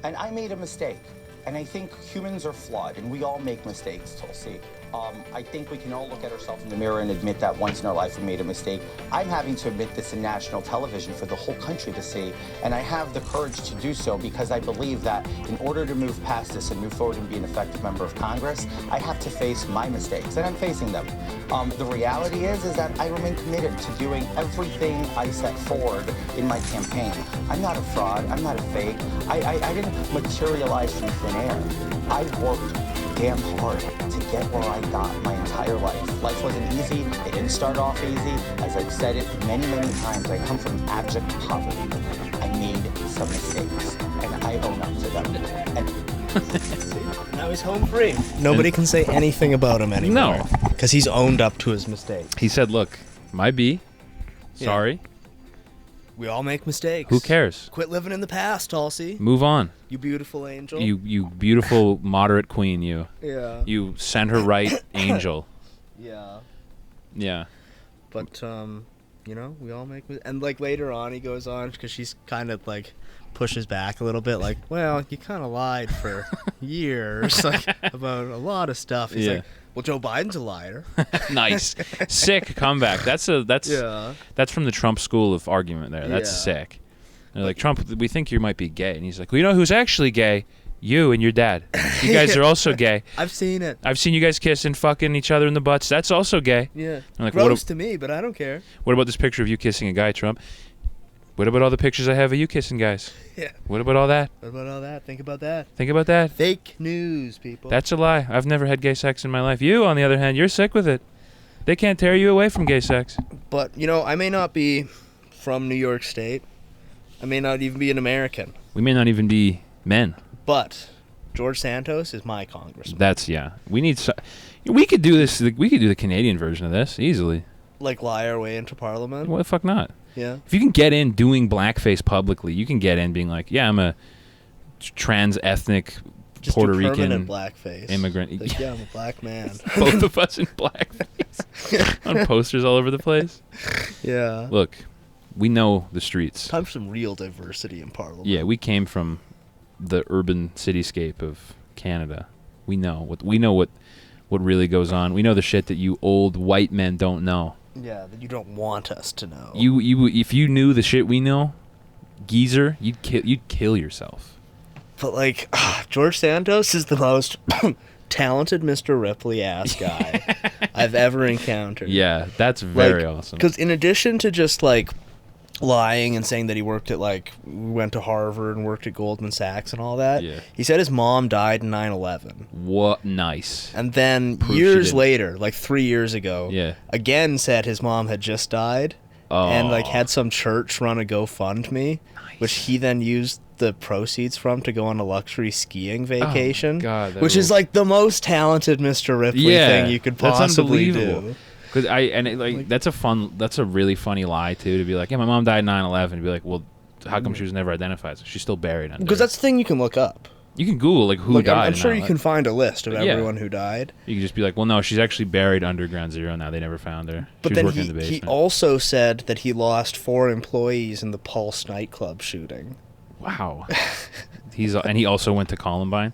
And I made a mistake. And I think humans are flawed, and we all make mistakes, Tulsi. I think we can all look at ourselves in the mirror and admit that once in our life we made a mistake. I'm having to admit this in national television for the whole country to see, and I have the courage to do so because I believe that in order to move past this and move forward and be an effective member of Congress, I have to face my mistakes, and I'm facing them. The reality is that I remain committed to doing everything I set forward in my campaign. I'm not a fraud. I'm not a fake. I didn't materialize from thin air. I worked damn hard to get where I got my entire life. Life wasn't easy. It didn't start off easy. As I've said it many, many times, I come from abject poverty. I made some mistakes, and I own up to them. And now he's home free. Nobody can say anything about him anymore. No. Because he's owned up to his mistake. He said, look, my B, sorry. Yeah. We all make mistakes. Who cares? Quit living in the past, Tulsi. Move on. You beautiful angel. You beautiful moderate queen, you. Yeah. You center right angel. Yeah. Yeah. But, you know, we all make mistakes. And, like, later on he goes on, because she's kind of, like, pushes back a little bit, like, well, you kind of lied for years, like, about a lot of stuff. He's like, well, Joe Biden's a liar. Nice. Sick comeback. That's from the Trump school of argument there. That's sick. They're like, Trump, we think you might be gay. And he's like, well, you know who's actually gay? You and your dad. You guys are also gay. I've seen it. I've seen you guys kissing, fucking each other in the butts. That's also gay. Yeah. I'm like, gross to me, but I don't care. What about this picture of you kissing a guy, Trump? What about all the pictures I have of you kissing guys? Yeah. What about all that? What about all that? Think about that. Think about that. Fake news, people. That's a lie. I've never had gay sex in my life. You, on the other hand, you're sick with it. They can't tear you away from gay sex. But, you know, I may not be from New York State. I may not even be an American. We may not even be men. But George Santos is my congressman. That's, we could do this. We could do the Canadian version of this easily. Like lie our way into Parliament? Why the fuck not? Yeah. If you can get in doing blackface publicly, you can get in being like, yeah, I'm a trans-ethnic just Puerto do Rican blackface. immigrant. Like, yeah, I'm a black man. Both of us in blackface. On posters all over the place. Yeah. Look, we know the streets. Time for some real diversity in Parliament. Yeah, we came from the urban cityscape of Canada. We know what really goes on. We know the shit that you old white men don't know. Yeah, that you don't want us to know. You if you knew the shit we know, geezer, you'd kill yourself. But like, George Santos is the most talented Mr. Ripley ass guy I've ever encountered. Yeah, that's very awesome. Because in addition to just like lying and saying that he worked at went to Harvard and worked at Goldman Sachs and all that, he said his mom died in 9/11. What nice. And then years later, like 3 years ago, again said his mom had just died and like had some church run a GoFundMe, which he then used the proceeds from to go on a luxury skiing vacation, which is like the most talented Mr. Ripley thing you could possibly do. Because that's a really funny lie too, to be like, yeah, my mom died in 9/11. To be like, well, how come she was never identified? So she's still buried under. Because that's the thing you can look up. You can Google who died. I'm sure you can find a list of everyone who died. You can just be like, well, no, she's actually buried under Ground Zero now. They never found her. But then he also said that he lost 4 employees in the Pulse nightclub shooting. Wow. He also went to Columbine.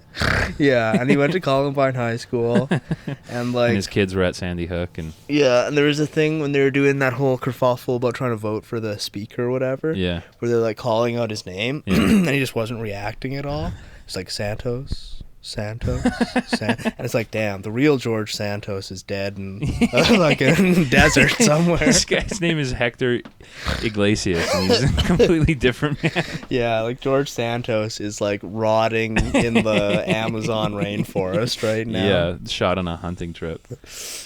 Yeah, and he went to Columbine High School, and his kids were at Sandy Hook, and and there was a thing when they were doing that whole kerfuffle about trying to vote for the speaker or whatever. Yeah, where they're like calling out his name, and he just wasn't reacting at all. It's like Santos. And it's like, damn, the real George Santos is dead in like a desert somewhere. This guy's name is Hector Iglesias, and he's a completely different man. Yeah, like George Santos is like rotting in the Amazon rainforest right now. Yeah, shot on a hunting trip.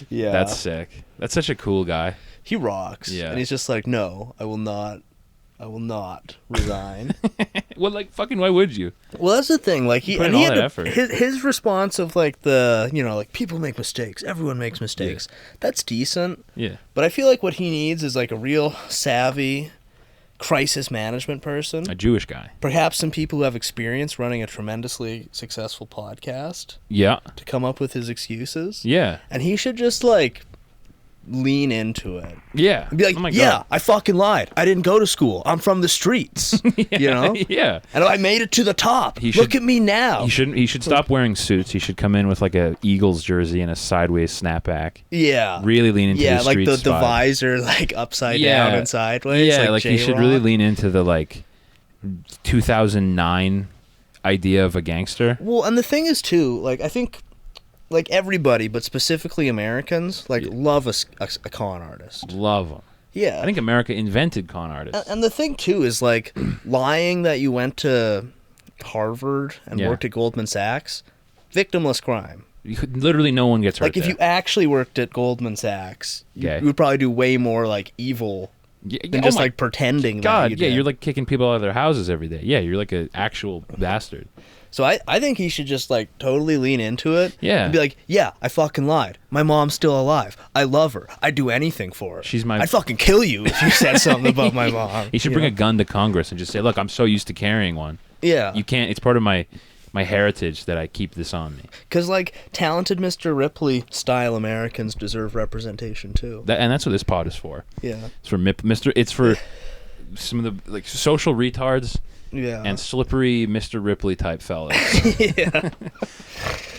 Yeah. That's sick. That's such a cool guy. He rocks. Yeah. And he's just like, no, I will not resign. Well, like, fucking, why would you? Well, that's the thing. Like, he had effort. His response of like like people make mistakes. Everyone makes mistakes. Yeah. That's decent. Yeah. But I feel like what he needs is like a real savvy crisis management person. A Jewish guy. Perhaps some people who have experience running a tremendously successful podcast. Yeah. To come up with his excuses. Yeah. And he should just like lean into it. Yeah. And be like, yeah, I fucking lied. I didn't go to school. I'm from the streets. You know? Yeah. And I made it to the top. Look at me now. He should stop wearing suits. He should come in with like a Eagles jersey and a sideways snapback. Yeah. Really lean into the streets. Yeah, like the visor like upside down and sideways. Yeah, like he should really lean into the like 2009 idea of a gangster. Well, and the thing is too, like I think like everybody, but specifically Americans, like love a con artist. Love them. Yeah. I think America invented con artists. And the thing too is like lying that you went to Harvard and worked at Goldman Sachs, victimless crime. Literally no one gets hurt. Like if you actually worked at Goldman Sachs, you would probably do way more like evil than just like pretending that you did. You're like kicking people out of their houses every day. Yeah, you're like an actual bastard. So I think he should just like totally lean into it. Yeah. And be like, yeah, I fucking lied. My mom's still alive. I love her. I'd do anything for her. I'd fucking kill you if you said something about my mom. He should bring a gun to Congress and just say, look, I'm so used to carrying one. Yeah. You can't, it's part of my heritage that I keep this on me. Because like talented Mr. Ripley style Americans deserve representation too. And that's what this pod is for. Yeah. It's for it's for some of the like social retards. Yeah. And slippery Mr. Ripley type fellas. Yeah.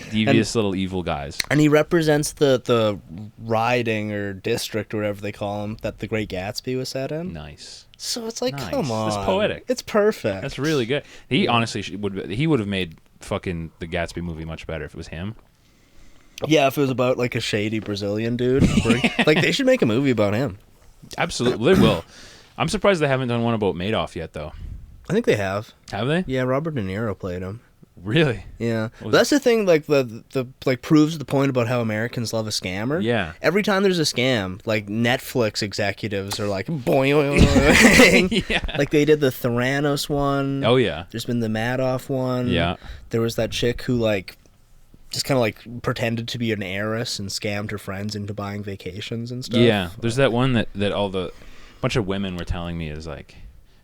Devious little evil guys. And he represents the riding or district or whatever they call them that The Great Gatsby was set in. Nice. So it's like, come on. It's poetic. It's perfect. That's really good. He honestly would have made fucking the Gatsby movie much better if it was him. Yeah, if it was about like a shady Brazilian dude. Like they should make a movie about him. Absolutely. They will. I'm surprised they haven't done one about Madoff yet though. I think they have. Have they? Yeah, Robert De Niro played him. Really? Yeah. But that's the thing, like the like proves the point about how Americans love a scammer. Yeah. Every time there's a scam, like Netflix executives are like boing. Yeah. Like they did the Theranos one. Oh yeah. There's been the Madoff one. Yeah. There was that chick who like just kind of like pretended to be an heiress and scammed her friends into buying vacations and stuff. Yeah. There's that one that all the bunch of women were telling me is like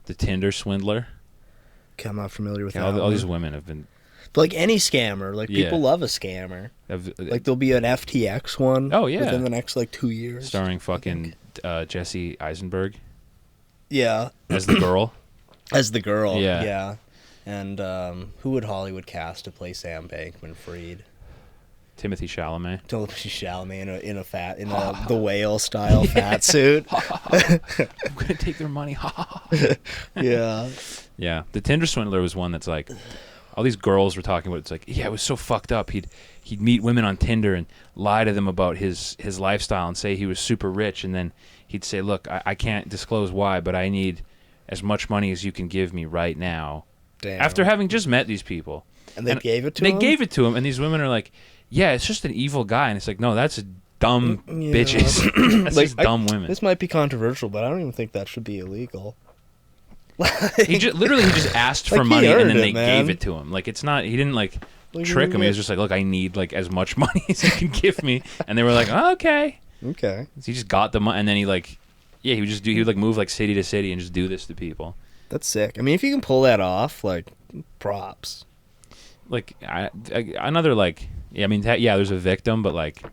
the Tinder swindler. Okay, I'm not familiar with that. All these women have been. But like any scammer, like people love a scammer. Like there'll be an FTX one. Oh yeah. Within the next like 2 years. Starring fucking Jesse Eisenberg. Yeah. As the girl. As the girl. Yeah. Yeah. And who would Hollywood cast to play Sam Bankman-Fried? Timothy Chalamet. Timothy Chalamet in the whale style fat suit. I'm gonna take their money. Yeah. Yeah. The Tinder swindler was one that's like all these girls were talking about. It's like, yeah, it was so fucked up. He'd meet women on Tinder and lie to them about his lifestyle and say he was super rich, and then he'd say, look, I can't disclose why, but I need as much money as you can give me right now. Damn. After having just met these people. And they gave it to him? They gave it to him, and these women are like, yeah, it's just an evil guy. And it's like, no, that's dumb bitches. That's like, just dumb women. This might be contriversial, but I don't even think that should be illegal. He just asked for money, and then they gave it to him. Like, it's not, he didn't like trick him. He was just like, look, I need like as much money as you can give me. And they were like, oh, okay. Okay. So he just got the money, and then he would like move like city to city and just do this to people. That's sick. I mean, if you can pull that off, like, props. Like, another, like, yeah, I mean, there's a victim, but, like,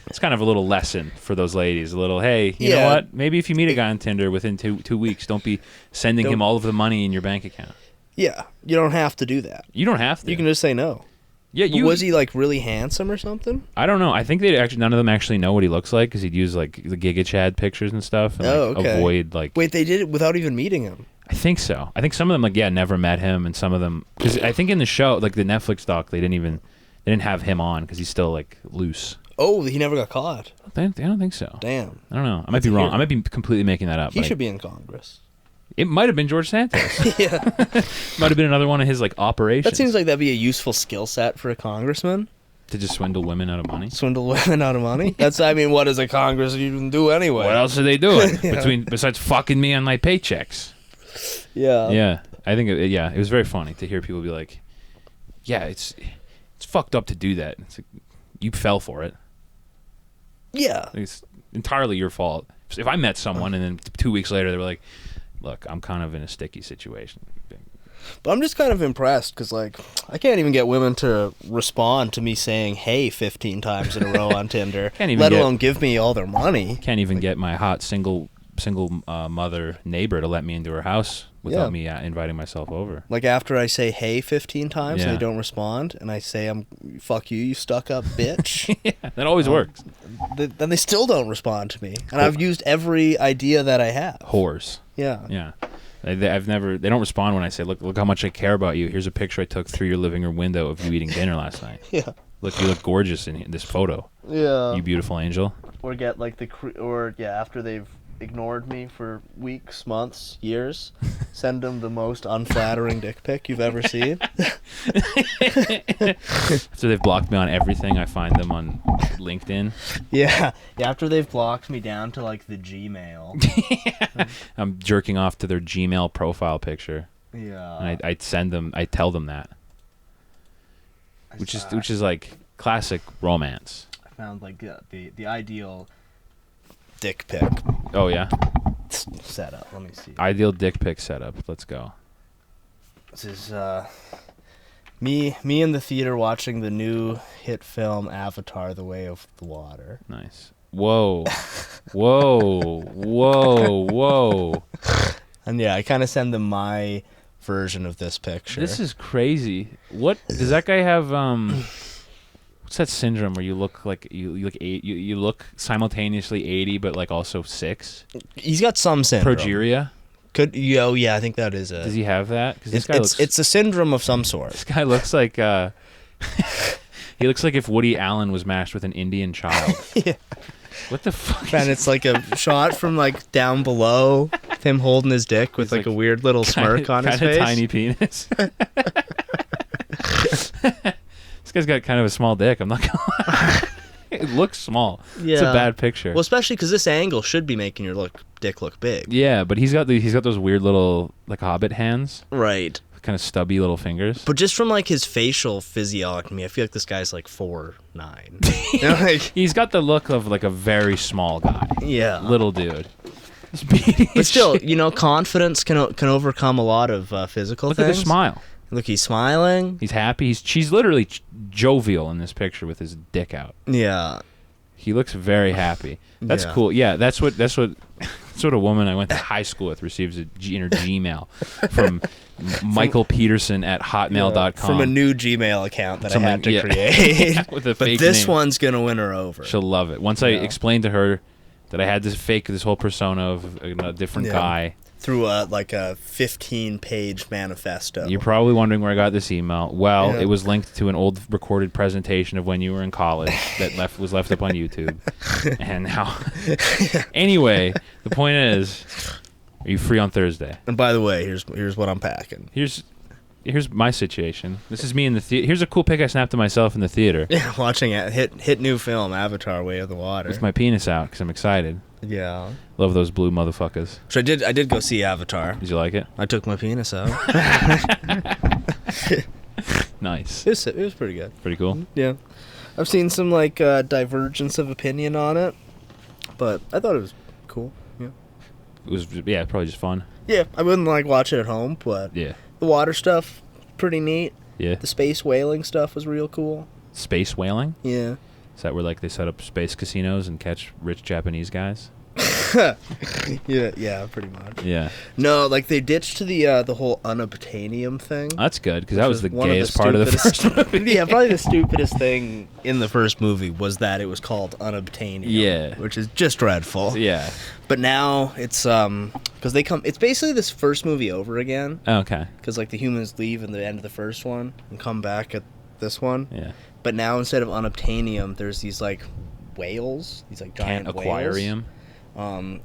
it's kind of a little lesson for those ladies. A little, hey, you know what? Maybe if you meet a guy on Tinder within two weeks, don't be sending him all of the money in your bank account. Yeah, you don't have to do that. You don't have to. You can just say no. Yeah, was he, like, really handsome or something? I don't know. I think none of them actually know what he looks like because he'd use, like, the Giga Chad pictures and stuff and, avoid, like... Wait, they did it without even meeting him? I think so. I think some of them, like, never met him, and some of them... Because I think in the show, like, the Netflix doc, they didn't have him on because he's still, like, loose. Oh, he never got caught? I don't think so. Damn. I don't know. I might be wrong. I might be completely making that up. He should be in Congress. It might have been George Santos. Yeah. Might have been another one of his, like, operations. That seems like that'd be a useful skill set for a congressman. To just swindle women out of money? Swindle women out of money? What does a congressman even do anyway? What else are they doing besides fucking me on my paychecks? Yeah. Yeah. I think, it was very funny to hear people be like, yeah, it's fucked up to do that. It's like, you fell for it. Yeah. It's entirely your fault. If I met someone and then 2 weeks later they were like, look, I'm kind of in a sticky situation. But I'm just kind of impressed because, like, I can't even get women to respond to me saying "hey" 15 times in a row on Tinder. Let alone give me all their money. Can't even get my hot single mother neighbor to let me into her house without me inviting myself over. Like after I say "hey" 15 times and they don't respond, and I say "fuck you, you stuck up bitch." Yeah, that always works. Then they still don't respond to me, and I've used every idea that I have. Whores. Yeah. They don't respond when I say, look how much I care about you. Here's a picture I took through your living room window of you eating dinner last night. Yeah. Look, you look gorgeous in this photo. Yeah. You beautiful angel. Or get like after they've ignored me for weeks, months, years, send them the most unflattering dick pic you've ever seen. So they've blocked me on everything. I find them on LinkedIn. Yeah. After they've blocked me down to like the Gmail. I'm jerking off to their Gmail profile picture. Yeah. And I tell them that. Which is like classic romance. I found like the ideal dick pic. Oh yeah. Setup. Let me see. Ideal dick pic setup. Let's go. This is me in the theater watching the new hit film Avatar: The Way of the Water. Nice. Whoa. Whoa. And yeah, I kind of send them my version of this picture. This is crazy. What does that guy have? What's that syndrome where you look like you look simultaneously 80 but like also 6? He's got some syndrome. Progeria. Yeah, I think that is it. Does he have that? Because it's a syndrome of some sort. This guy looks like he looks like if Woody Allen was matched with an Indian child. Yeah. What the fuck? And it's like a shot from like down below, him holding his dick with like a weird little smirk on his face. Tiny penis. This guy's got kind of a small dick. I'm not gonna lie. It looks small. Yeah. It's a bad picture. Well, especially because this angle should be making your dick look big. Yeah, but he's got those weird little like hobbit hands. Right. Kind of stubby little fingers. But just from like his facial physiognomy, I feel like this guy's like 4'9". He's got the look of like a very small guy. Yeah. Little dude. But still, confidence can overcome a lot of physical things. Look at the smile. Look, he's smiling. He's happy. She's literally jovial in this picture with his dick out. Yeah. He looks very happy. That's cool. Yeah, that's what a woman I went to high school with receives in her Gmail from Michael Peterson at hotmail.com. From a new Gmail account that I had to create. With a but fake this name. One's going to win her over. She'll love it. Once I explained to her that I had this whole persona of a different guy. Through a 15-page manifesto. You're probably wondering where I got this email. Well, it was linked to an old recorded presentation of when you were in college that was left up on YouTube. And now... Anyway, the point is, are you free on Thursday? And by the way, here's what I'm packing. Here's my situation. This is me in the theater. Here's a cool pic I snapped of myself in the theater. Yeah, watching it. Hit new film, Avatar: Way of the Water. With my penis out because I'm excited. Yeah. Love those blue motherfuckers. So I did go see Avatar. Did you like it? I took my penis out. Nice. It was pretty good. Pretty cool? Yeah. I've seen some divergence of opinion on it, but I thought it was cool. Yeah. It was probably just fun. Yeah, I wouldn't watch it at home, but the water stuff pretty neat. Yeah. The space whaling stuff was real cool. Space whaling? Yeah. Is that where they set up space casinos and catch rich Japanese guys? yeah, pretty much. Yeah. No, they ditched the whole unobtainium thing. That's good because that was the gayest part of the first movie. Yeah, probably the stupidest thing in the first movie was that it was called unobtainium. Yeah. Which is just dreadful. Yeah. But now it's because it's basically this first movie over again. Oh, okay. Because the humans leave in the end of the first one and come back at this one. Yeah. But now instead of unobtainium, there's these whales, these giant aquarium. And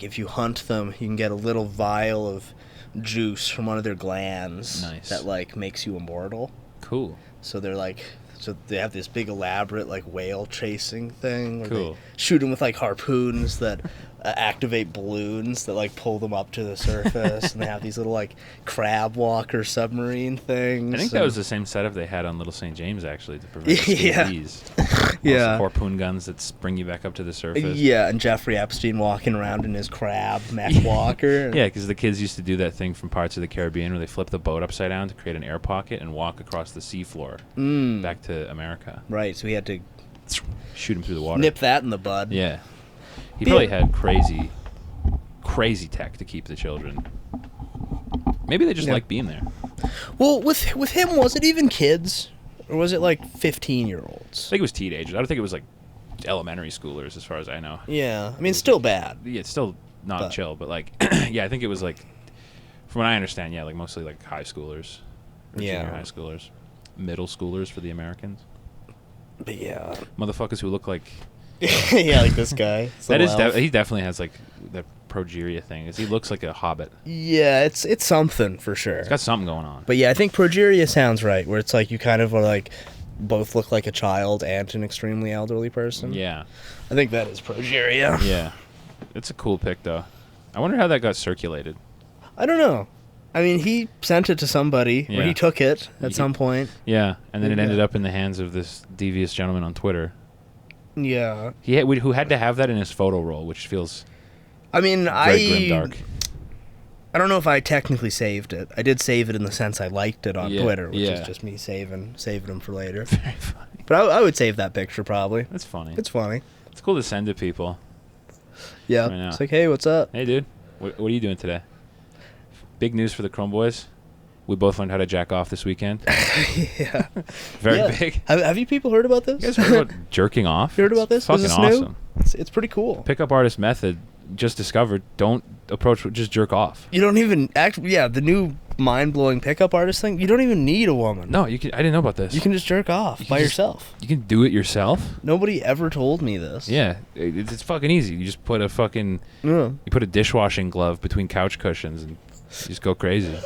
if you hunt them, you can get a little vial of juice from one of their glands. Nice. That makes you immortal. Cool. So they're so they have this big elaborate whale chasing thing. Where cool. They shoot them with harpoons that activate balloons that like pull them up to the surface, and they have these little like crab walker submarine things. I think that was the same setup they had on Little St. James actually to prevent STDs. Yeah, harpoon guns that bring you back up to the surface. Yeah, and Jeffrey Epstein walking around in his crab mech walker. Yeah, because the kids used to do that thing from Parts of the Caribbean where they flip the boat upside down to create an air pocket and walk across the seafloor back to America. Right, so he had to shoot him through the water. Nip that in the bud. Yeah. He probably had crazy tech to keep the children. Maybe they just like being there. Well, with him, was it even kids? Or was it like 15-year-olds? I think it was teenagers. I don't think it was like elementary schoolers as far as I know. Yeah. I mean, it's still bad. Yeah, it's still not chill, but like, yeah, I think it was like, from what I understand, yeah, like mostly like high schoolers. Or junior high schoolers. Middle schoolers for the Americans. But yeah. Motherfuckers who look like... yeah, like this guy. He definitely has like the progeria thing. He looks like a hobbit. Yeah, it's something for sure. It's got something going on. But yeah, I think progeria sounds right, where it's like you kind of are like both look like a child and an extremely elderly person. Yeah. I think that is progeria. Yeah. It's a cool pic though. I wonder how that got circulated. I don't know. I mean, he sent it to somebody, or he took it at some point. Yeah, and then it ended up in the hands of this devious gentleman on Twitter. Yeah. Who had to have that in his photo roll, which feels very grimdark. I don't know if I technically saved it. I did save it in the sense I liked it on Twitter, which is just me saving them for later. Very funny. But I would save that picture probably. That's funny. It's funny. It's cool to send to people. Yeah. Right, it's like, hey, what's up? Hey, dude. What are you doing today? Big news for the Chrome Boys. We both learned how to jack off this weekend. Yeah. Very big. Have you people heard about this? You guys heard about jerking off? You heard about this? Fucking awesome. It's pretty cool. Pickup artist method just discovered. Don't approach, just jerk off. You don't even the new mind-blowing pickup artist thing, you don't even need a woman. No, you can. I didn't know about this. You can just jerk off by yourself. You can do it yourself? Nobody ever told me this. Yeah, it's fucking easy. You just put a fucking you put a dishwashing glove between couch cushions and you just go crazy.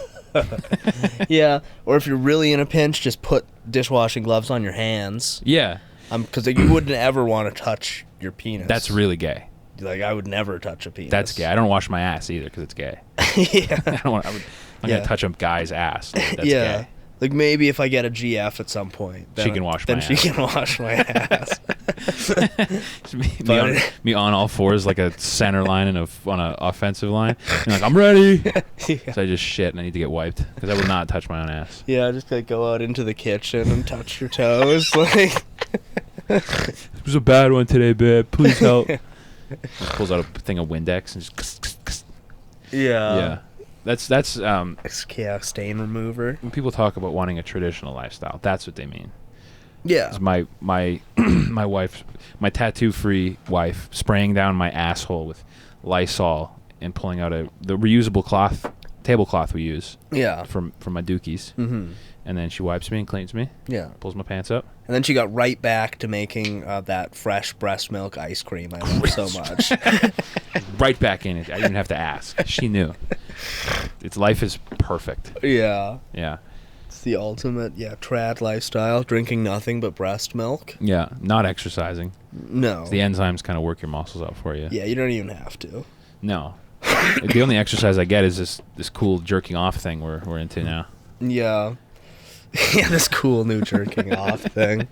Yeah, or if you're really in a pinch, just put dishwashing gloves on your hands. Yeah. Because you wouldn't ever want to touch your penis. That's really gay. Like, I would never touch a penis. That's gay. I don't wash my ass either because it's gay. Yeah. I'm not going to touch a guy's ass. That's gay. Like, maybe if I get a GF at some point, she can wash my ass. Then she can wash my ass. me on all fours like a center line and on an offensive line. And like, I'm ready. Yeah. So I just shit and I need to get wiped because I will not touch my own ass. Yeah, just like go out into the kitchen and touch your toes. Like, this was a bad one today, babe. Please help. Pulls out a thing of Windex and just. Yeah. That's stain remover. When people talk about wanting a traditional lifestyle, that's what they mean. Yeah. It's my my wife, my tattoo-free wife, spraying down my asshole with Lysol and pulling out the reusable tablecloth we use. Yeah. From my dookies. Mm-hmm. And then she wipes me and cleans me. Yeah. Pulls my pants up. And then she got right back to making that fresh breast milk ice cream I love so much. Right back in it. I didn't have to ask. She knew. Its life is perfect. Yeah. Yeah. It's the ultimate, trad lifestyle, drinking nothing but breast milk. Yeah, not exercising. No. The enzymes kind of work your muscles out for you. Yeah, you don't even have to. No. The only exercise I get is this cool jerking off thing we're into now. Yeah. Yeah, this cool new jerking off thing.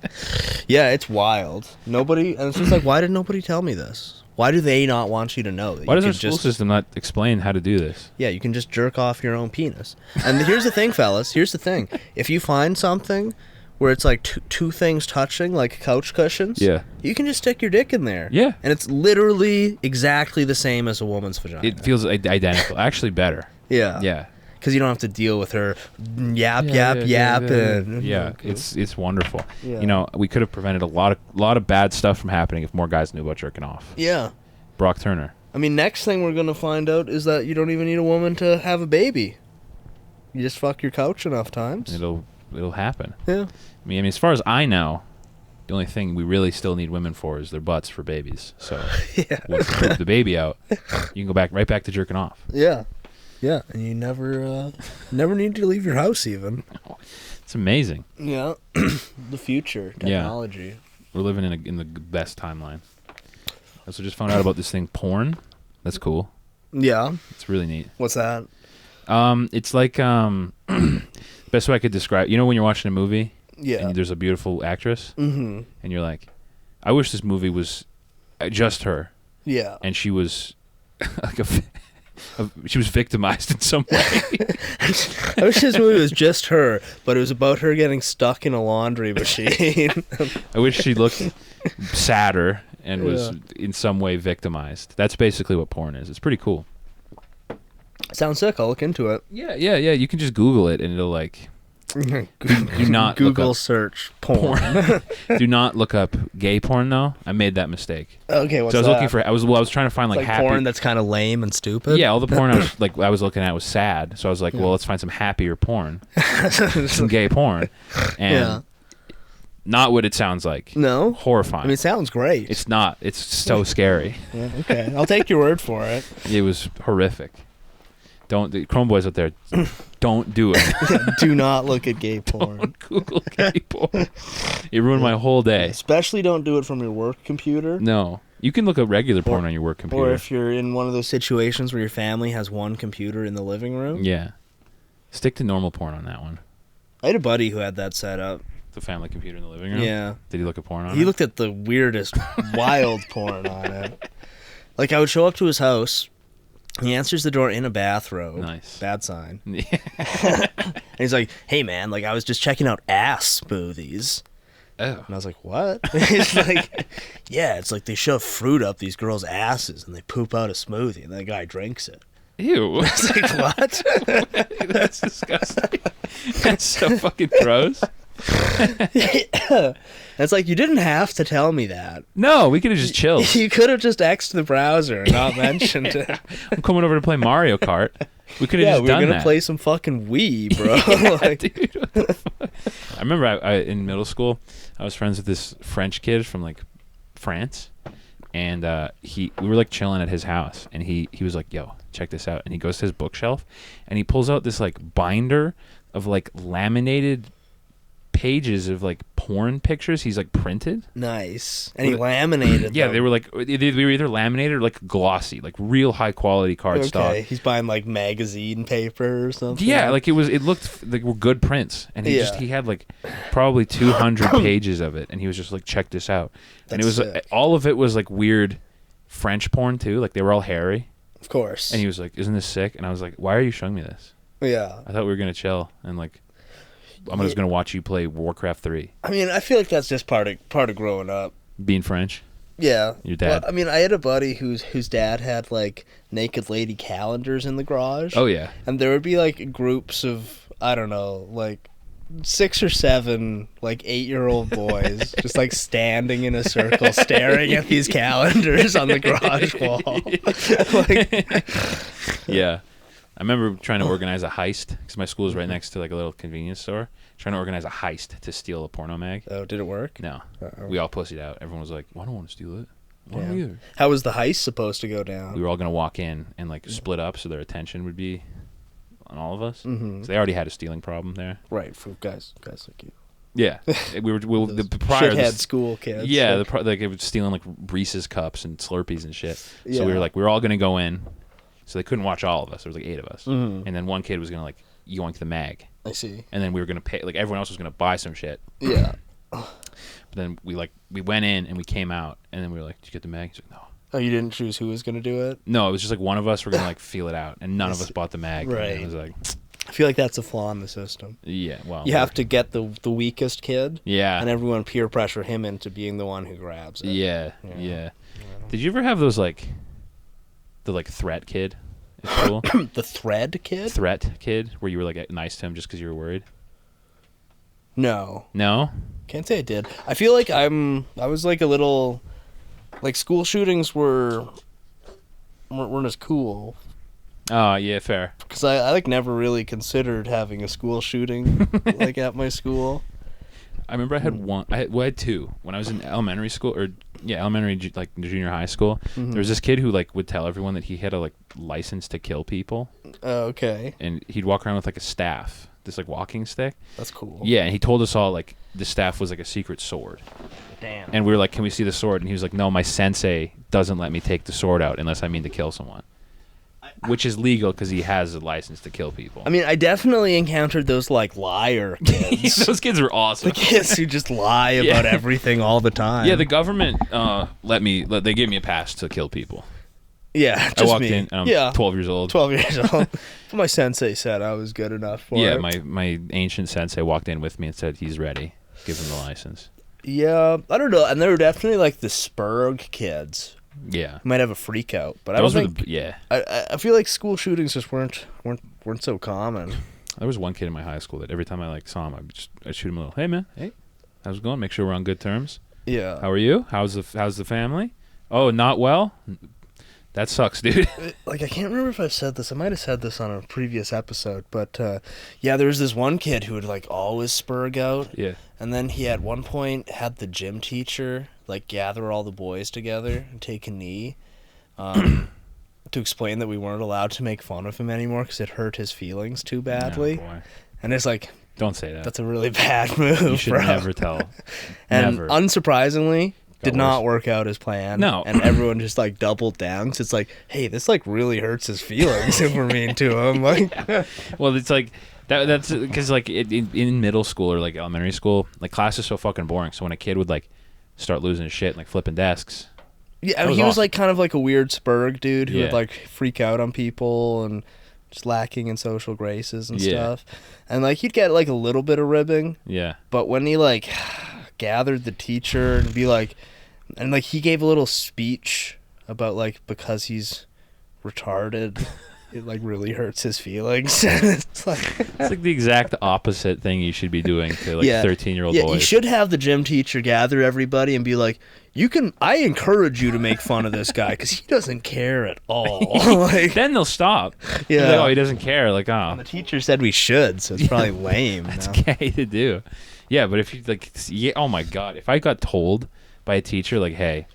Yeah, it's wild. And it's just like, why did nobody tell me this? Why do they not want you to know? Why does our school system not explain how to do this? Yeah, you can just jerk off your own penis. And here's the thing, fellas. Here's the thing. If you find something where it's like two things touching, like couch cushions, you can just stick your dick in there. Yeah. And it's literally exactly the same as a woman's vagina. It feels identical. Actually better. Yeah. Yeah. Because you don't have to deal with her yap. It's wonderful. Yeah. You know, we could have prevented a lot of bad stuff from happening if more guys knew about jerking off. Yeah. Brock Turner. I mean, next thing we're going to find out is that you don't even need a woman to have a baby. You just fuck your couch enough times. It'll happen. Yeah. I mean, as far as I know, the only thing we really still need women for is their butts for babies. So once you poop the baby out, you can go right back to jerking off. Yeah. Yeah, and you never need to leave your house even. It's amazing. Yeah, the future, technology. Yeah. We're living in the best timeline. I also just found out about this thing, porn. That's cool. Yeah. It's really neat. What's that? It's like best way I could describe. You know when you're watching a movie, yeah, and there's a beautiful actress, mm-hmm. and you're like, I wish this movie was just her. Yeah, and she was like she was victimized in some way. I wish this movie was just her, but it was about her getting stuck in a laundry machine. I wish she looked sadder and was in some way victimized. That's basically what porn is. It's pretty cool. Sounds sick. I'll look into it. Yeah. You can just Google it and it'll like. Do not Google look up search porn. Do not look up gay porn though. I made that mistake. Okay, what's so I was that? looking for. I was trying to find like happy porn that's kind of lame and stupid. Yeah, all the porn I was looking at was sad. So I was like, well, let's find some happier porn, some gay porn, and not what it sounds like. No, horrifying. I mean, it sounds great. It's not. It's so scary. Yeah, okay, I'll take your word for it. It was horrific. The Chrome boys out there, don't do it. Do not look at gay porn. Don't Google gay porn. It ruined my whole day. Especially don't do it from your work computer. No. You can look at regular porn on your work computer. Or if you're in one of those situations where your family has one computer in the living room. Yeah. Stick to normal porn on that one. I had a buddy who had that set up. The family computer in the living room? Yeah. Did he look at porn on it? He looked at the weirdest, wild porn on it. Like, I would show up to his house. He answers the door in a bathrobe. Nice. Bad sign. And he's like, hey, man, like, I was just checking out ass smoothies. Oh. And I was like, what? He's like, yeah, it's like they shove fruit up these girls' asses and they poop out a smoothie and the guy drinks it. Ew. It's like, what? That's disgusting. That's so fucking gross. Yeah. It's like, you didn't have to tell me that. No, we could have just chilled. You could have just X'd the browser and not mentioned it. I'm coming over to play Mario Kart. We could have just done that. Yeah, we're going to play some fucking Wii, bro. Yeah, like, dude, I remember I in middle school, I was friends with this French kid from like France, and we were like chilling at his house, and he was like, yo, check this out. And he goes to his bookshelf, and he pulls out this like binder of like laminated pages of like porn pictures he's like printed. Nice. And he laminated yeah, them. they were like they were either laminated or like glossy, like real high quality cardstock. Okay, he's buying like magazine paper or something. Yeah, like it looked like were good prints, and he had like probably 200 pages of it, and he was just like, check this out. And it was all of it was like weird French porn too, like they were all hairy. Of course. And he was like, isn't this sick? And I was like, why are you showing me this? Yeah. I thought we were gonna chill and like I'm just gonna watch you play Warcraft 3. I mean, I feel like that's just part of growing up. Being French. Yeah. Your dad. Well, I mean, I had a buddy whose dad had like naked lady calendars in the garage. Oh yeah. And there would be like groups of, I don't know, like 6 or 7 like 8-year-old boys just like standing in a circle staring at these calendars on the garage wall. Like, yeah. I remember trying to organize a heist because my school was right next to like a little convenience store. Trying to organize a heist to steal a porno mag. Oh, did it work? No. Uh-oh. We all pussied out. Everyone was like, well, I don't want to steal it. I don't either. How was the heist supposed to go down? We were all going to walk in and like split up so their attention would be on all of us. Mm-hmm. So they already had a stealing problem there. Right, for guys like you. Yeah. the prior shithead school kids. Yeah, like it was stealing like Reese's cups and Slurpees and shit. So Yeah. we were all going to go in. So they couldn't watch all of us. There was like 8 of us. Mm-hmm. And then one kid was going to like yoink the mag. I see. And then we were going to pay, like everyone else was going to buy some shit. Yeah. But then we went in and we came out and then we were like, did you get the mag? He's like, no. Oh, you didn't choose who was going to do it? No, it was just like one of us were going to like feel it out and none of us bought the mag. Right. And it was like, I feel like that's a flaw in the system. yeah, well. You have to get the weakest kid. Yeah. And everyone peer pressure him into being the one who grabs it. Yeah. Did you ever have those like, the like threat kid at school? The thread kid? Threat kid where you were like nice to him just because you were worried? No. No? Can't say I did. I feel like I was like a little, like school shootings weren't as cool. Oh, yeah, fair. Because I like never really considered having a school shooting like at my school. I remember I had one. I had 2 when I was in elementary school, elementary like junior high school. Mm-hmm. There was this kid who like would tell everyone that he had a like license to kill people, Oh, okay. and he'd walk around with like a staff, this like walking stick. That's cool. Yeah, and he told us all like the staff was like a secret sword, Damn. And we were like, can we see the sword? And he was like, no, my sensei doesn't let me take the sword out unless I mean to kill someone. Which is legal because he has a license to kill people. I mean, I definitely encountered those, like, liar kids. Those kids were awesome. The kids who just lie about everything all the time. Yeah, the government they gave me a pass to kill people. Yeah, just I walked me. in, and I'm 12 years old. 12 years old. My sensei said I was good enough for it. Yeah, my ancient sensei walked in with me and said he's ready. Give him the license. Yeah, I don't know. And there were definitely, like, the Spurg kids. Yeah, Might have a freak out, but those I don't think. I feel like school shootings just weren't so common. There was one kid in my high school that every time I like saw him, I'd shoot him a little. Hey man, hey, how's it going? Make sure we're on good terms. Yeah. How are you? How's the family? Oh, not well. That sucks, dude. Like, I can't remember if I've said this. I might have said this on a previous episode, but yeah, there was this one kid who would like always spurg out. Yeah. And then he at one point had the gym teacher like gather all the boys together and take a knee to explain that we weren't allowed to make fun of him anymore because it hurt his feelings too badly. Oh, boy. And it's like, don't say that. That's a really bad move. You should never tell. And never. Unsurprisingly, did not work out as planned. No. And everyone just like doubled down. So it's like, hey, this like really hurts his feelings if we're mean to him. Like, well, it's like that's because like in middle school or like elementary school, like class is so fucking boring. So when a kid would like start losing his shit and like flipping desks. Yeah, I mean, he was like kind of like a weird spurg dude who would like freak out on people and just lacking in social graces and stuff. And like he'd get like a little bit of ribbing. Yeah. But when he like gathered the teacher and be like, and like he gave a little speech about like because he's retarded, it like really hurts his feelings. It's like the exact opposite thing you should be doing to like 13-year-old boys. You should have the gym teacher gather everybody and be like, I encourage you to make fun of this guy because he doesn't care at all. Like, then they'll stop. Yeah. Like, oh, he doesn't care. Like, oh. And the teacher said we should, so it's probably lame. That's gay to do. Yeah, but if you like, oh my God, if I got told by a teacher like, hey,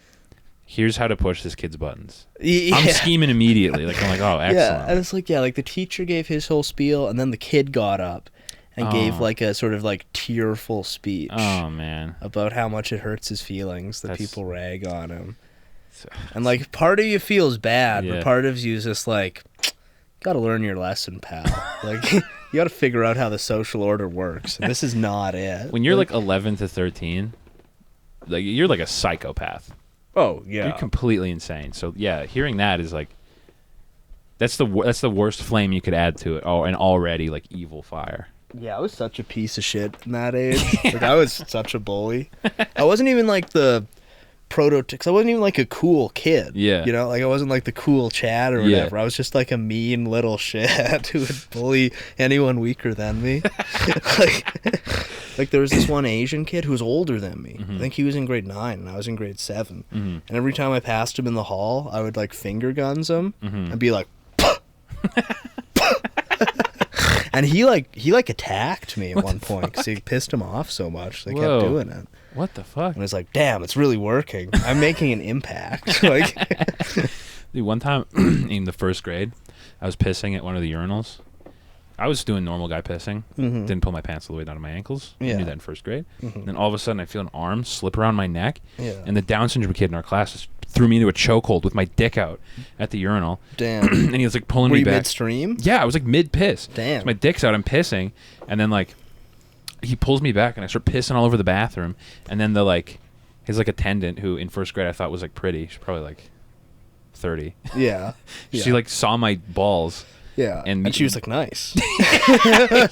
here's how to push this kid's buttons. Yeah. I'm scheming immediately. Like, I'm like, oh, excellent. Yeah, and it's like, like the teacher gave his whole spiel, and then the kid got up and gave like a sort of like tearful speech. Oh man, about how much it hurts his feelings that people rag on him. And like part of you feels bad, but part of you is just like, gotta learn your lesson, pal. Like you gotta figure out how the social order works. And this is not it. When you're like 11 to 13, like you're like a psychopath. Oh yeah, you're completely insane. So yeah, hearing that is like, that's the worst flame you could add to it. Oh, an already like evil fire. Yeah, I was such a piece of shit in that age. Like I was such a bully. I wasn't even like the prototype. I wasn't even like a cool kid. Yeah, you know, like I wasn't like the cool Chad or whatever. I was just like a mean little shit who would bully anyone weaker than me. Like there was this one Asian kid who was older than me. I think he was in grade 9 and I was in grade 7. And every time I passed him in the hall, I would like finger guns him and be like, and he attacked me at one point because he pissed him off so much. They kept doing it. What the fuck? And I was like, damn, it's really working. I'm making an impact. Like, dude, one time in the first grade, I was pissing at one of the urinals. I was doing normal guy pissing. Didn't pull my pants all the way down to my ankles. I knew that in first grade. Then all of a sudden, I feel an arm slip around my neck. And the Down syndrome kid in our class just threw me into a chokehold with my dick out at the urinal. Damn. And he was like pulling me back. Were you midstream? Yeah, I was like mid-piss. Damn. So my dick's out, I'm pissing. And then like, he pulls me back and I start pissing all over the bathroom. And then his like attendant, who in first grade I thought was like pretty. She's probably like 30. Yeah. She like saw my balls. Yeah. And she was like, nice.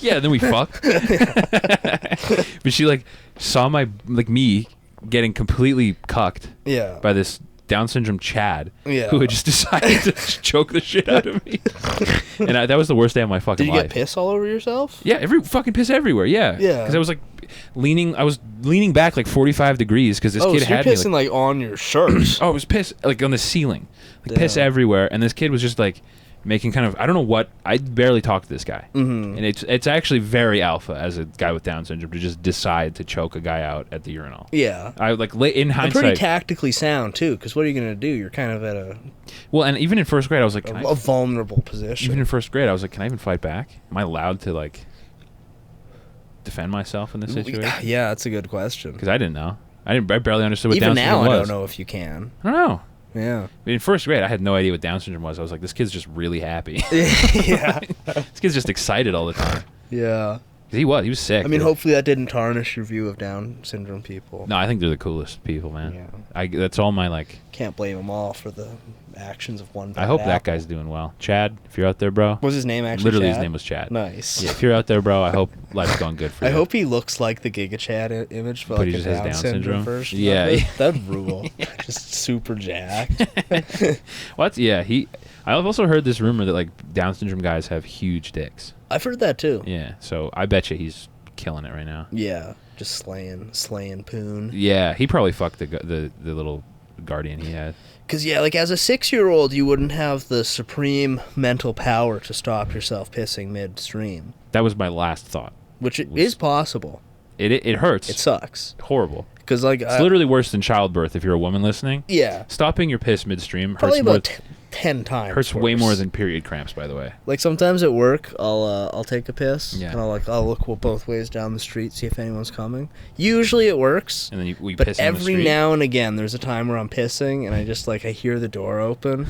Yeah, then we fucked. But she like saw my me getting completely cucked by this Down syndrome Chad who had just decided to choke the shit out of me. And that was the worst day of my fucking life. Did you get piss all over yourself? Yeah, every fucking piss everywhere. Yeah. Because I was like leaning back like 45 degrees because this kid had me. Oh, so you're pissing like on your shirt. Oh, it was piss like on the ceiling. Like piss everywhere. And this kid was just like making kind of, I don't know what, I barely talked to this guy. And it's actually very alpha as a guy with Down syndrome to just decide to choke a guy out at the urinal. Yeah. I like in hindsight. And pretty tactically sound too, because what are you going to do? You're kind of at a... Well, and even in first grade I was like... a vulnerable position. Even in first grade I was like, can I even fight back? Am I allowed to like defend myself in this situation? Yeah, that's a good question. Because I didn't know. I barely understood what Even Down now, syndrome was. I don't know if you can. I don't know. Yeah. In first grade, I had no idea what Down syndrome was. I was like, this kid's just really happy. Yeah. This kid's just excited all the time. Yeah. He was sick. I mean, hopefully that didn't tarnish your view of Down syndrome people. No, I think they're the coolest people, man. Yeah. That's all my, like... Can't blame them all for the actions of one bad I hope apple. that guy's doing well. Chad, if you're out there, bro. What was his name, actually? Literally, Chad? his name was Chad. Nice. Yeah, if you're out there, bro, I hope life's going good for you. I hope he looks like the Giga Chad image, but he like just a has Down syndrome version. Yeah. Of it. That'd rule. Just super jacked. What? Yeah, I've also heard this rumor that, like, Down syndrome guys have huge dicks. I've heard that, too. Yeah, so I bet you he's killing it right now. Yeah, just slaying poon. Yeah, he probably fucked the little guardian he had. Because, yeah, like, as a 6-year-old, you wouldn't have the supreme mental power to stop yourself pissing midstream. That was my last thought. Which is possible. It hurts. It sucks. Horrible. Because, like... It's literally worse than childbirth if you're a woman listening. Yeah. Stopping your piss midstream Probably hurts more... about 10 times Hurts worse. way more than period cramps, by the way. Like, sometimes at work, I'll take a piss, Yeah. and I'll look both ways down the street, see if anyone's coming. Usually it works, And then we but piss on the every street. now and again, there's a time where I'm pissing, and I hear the door open,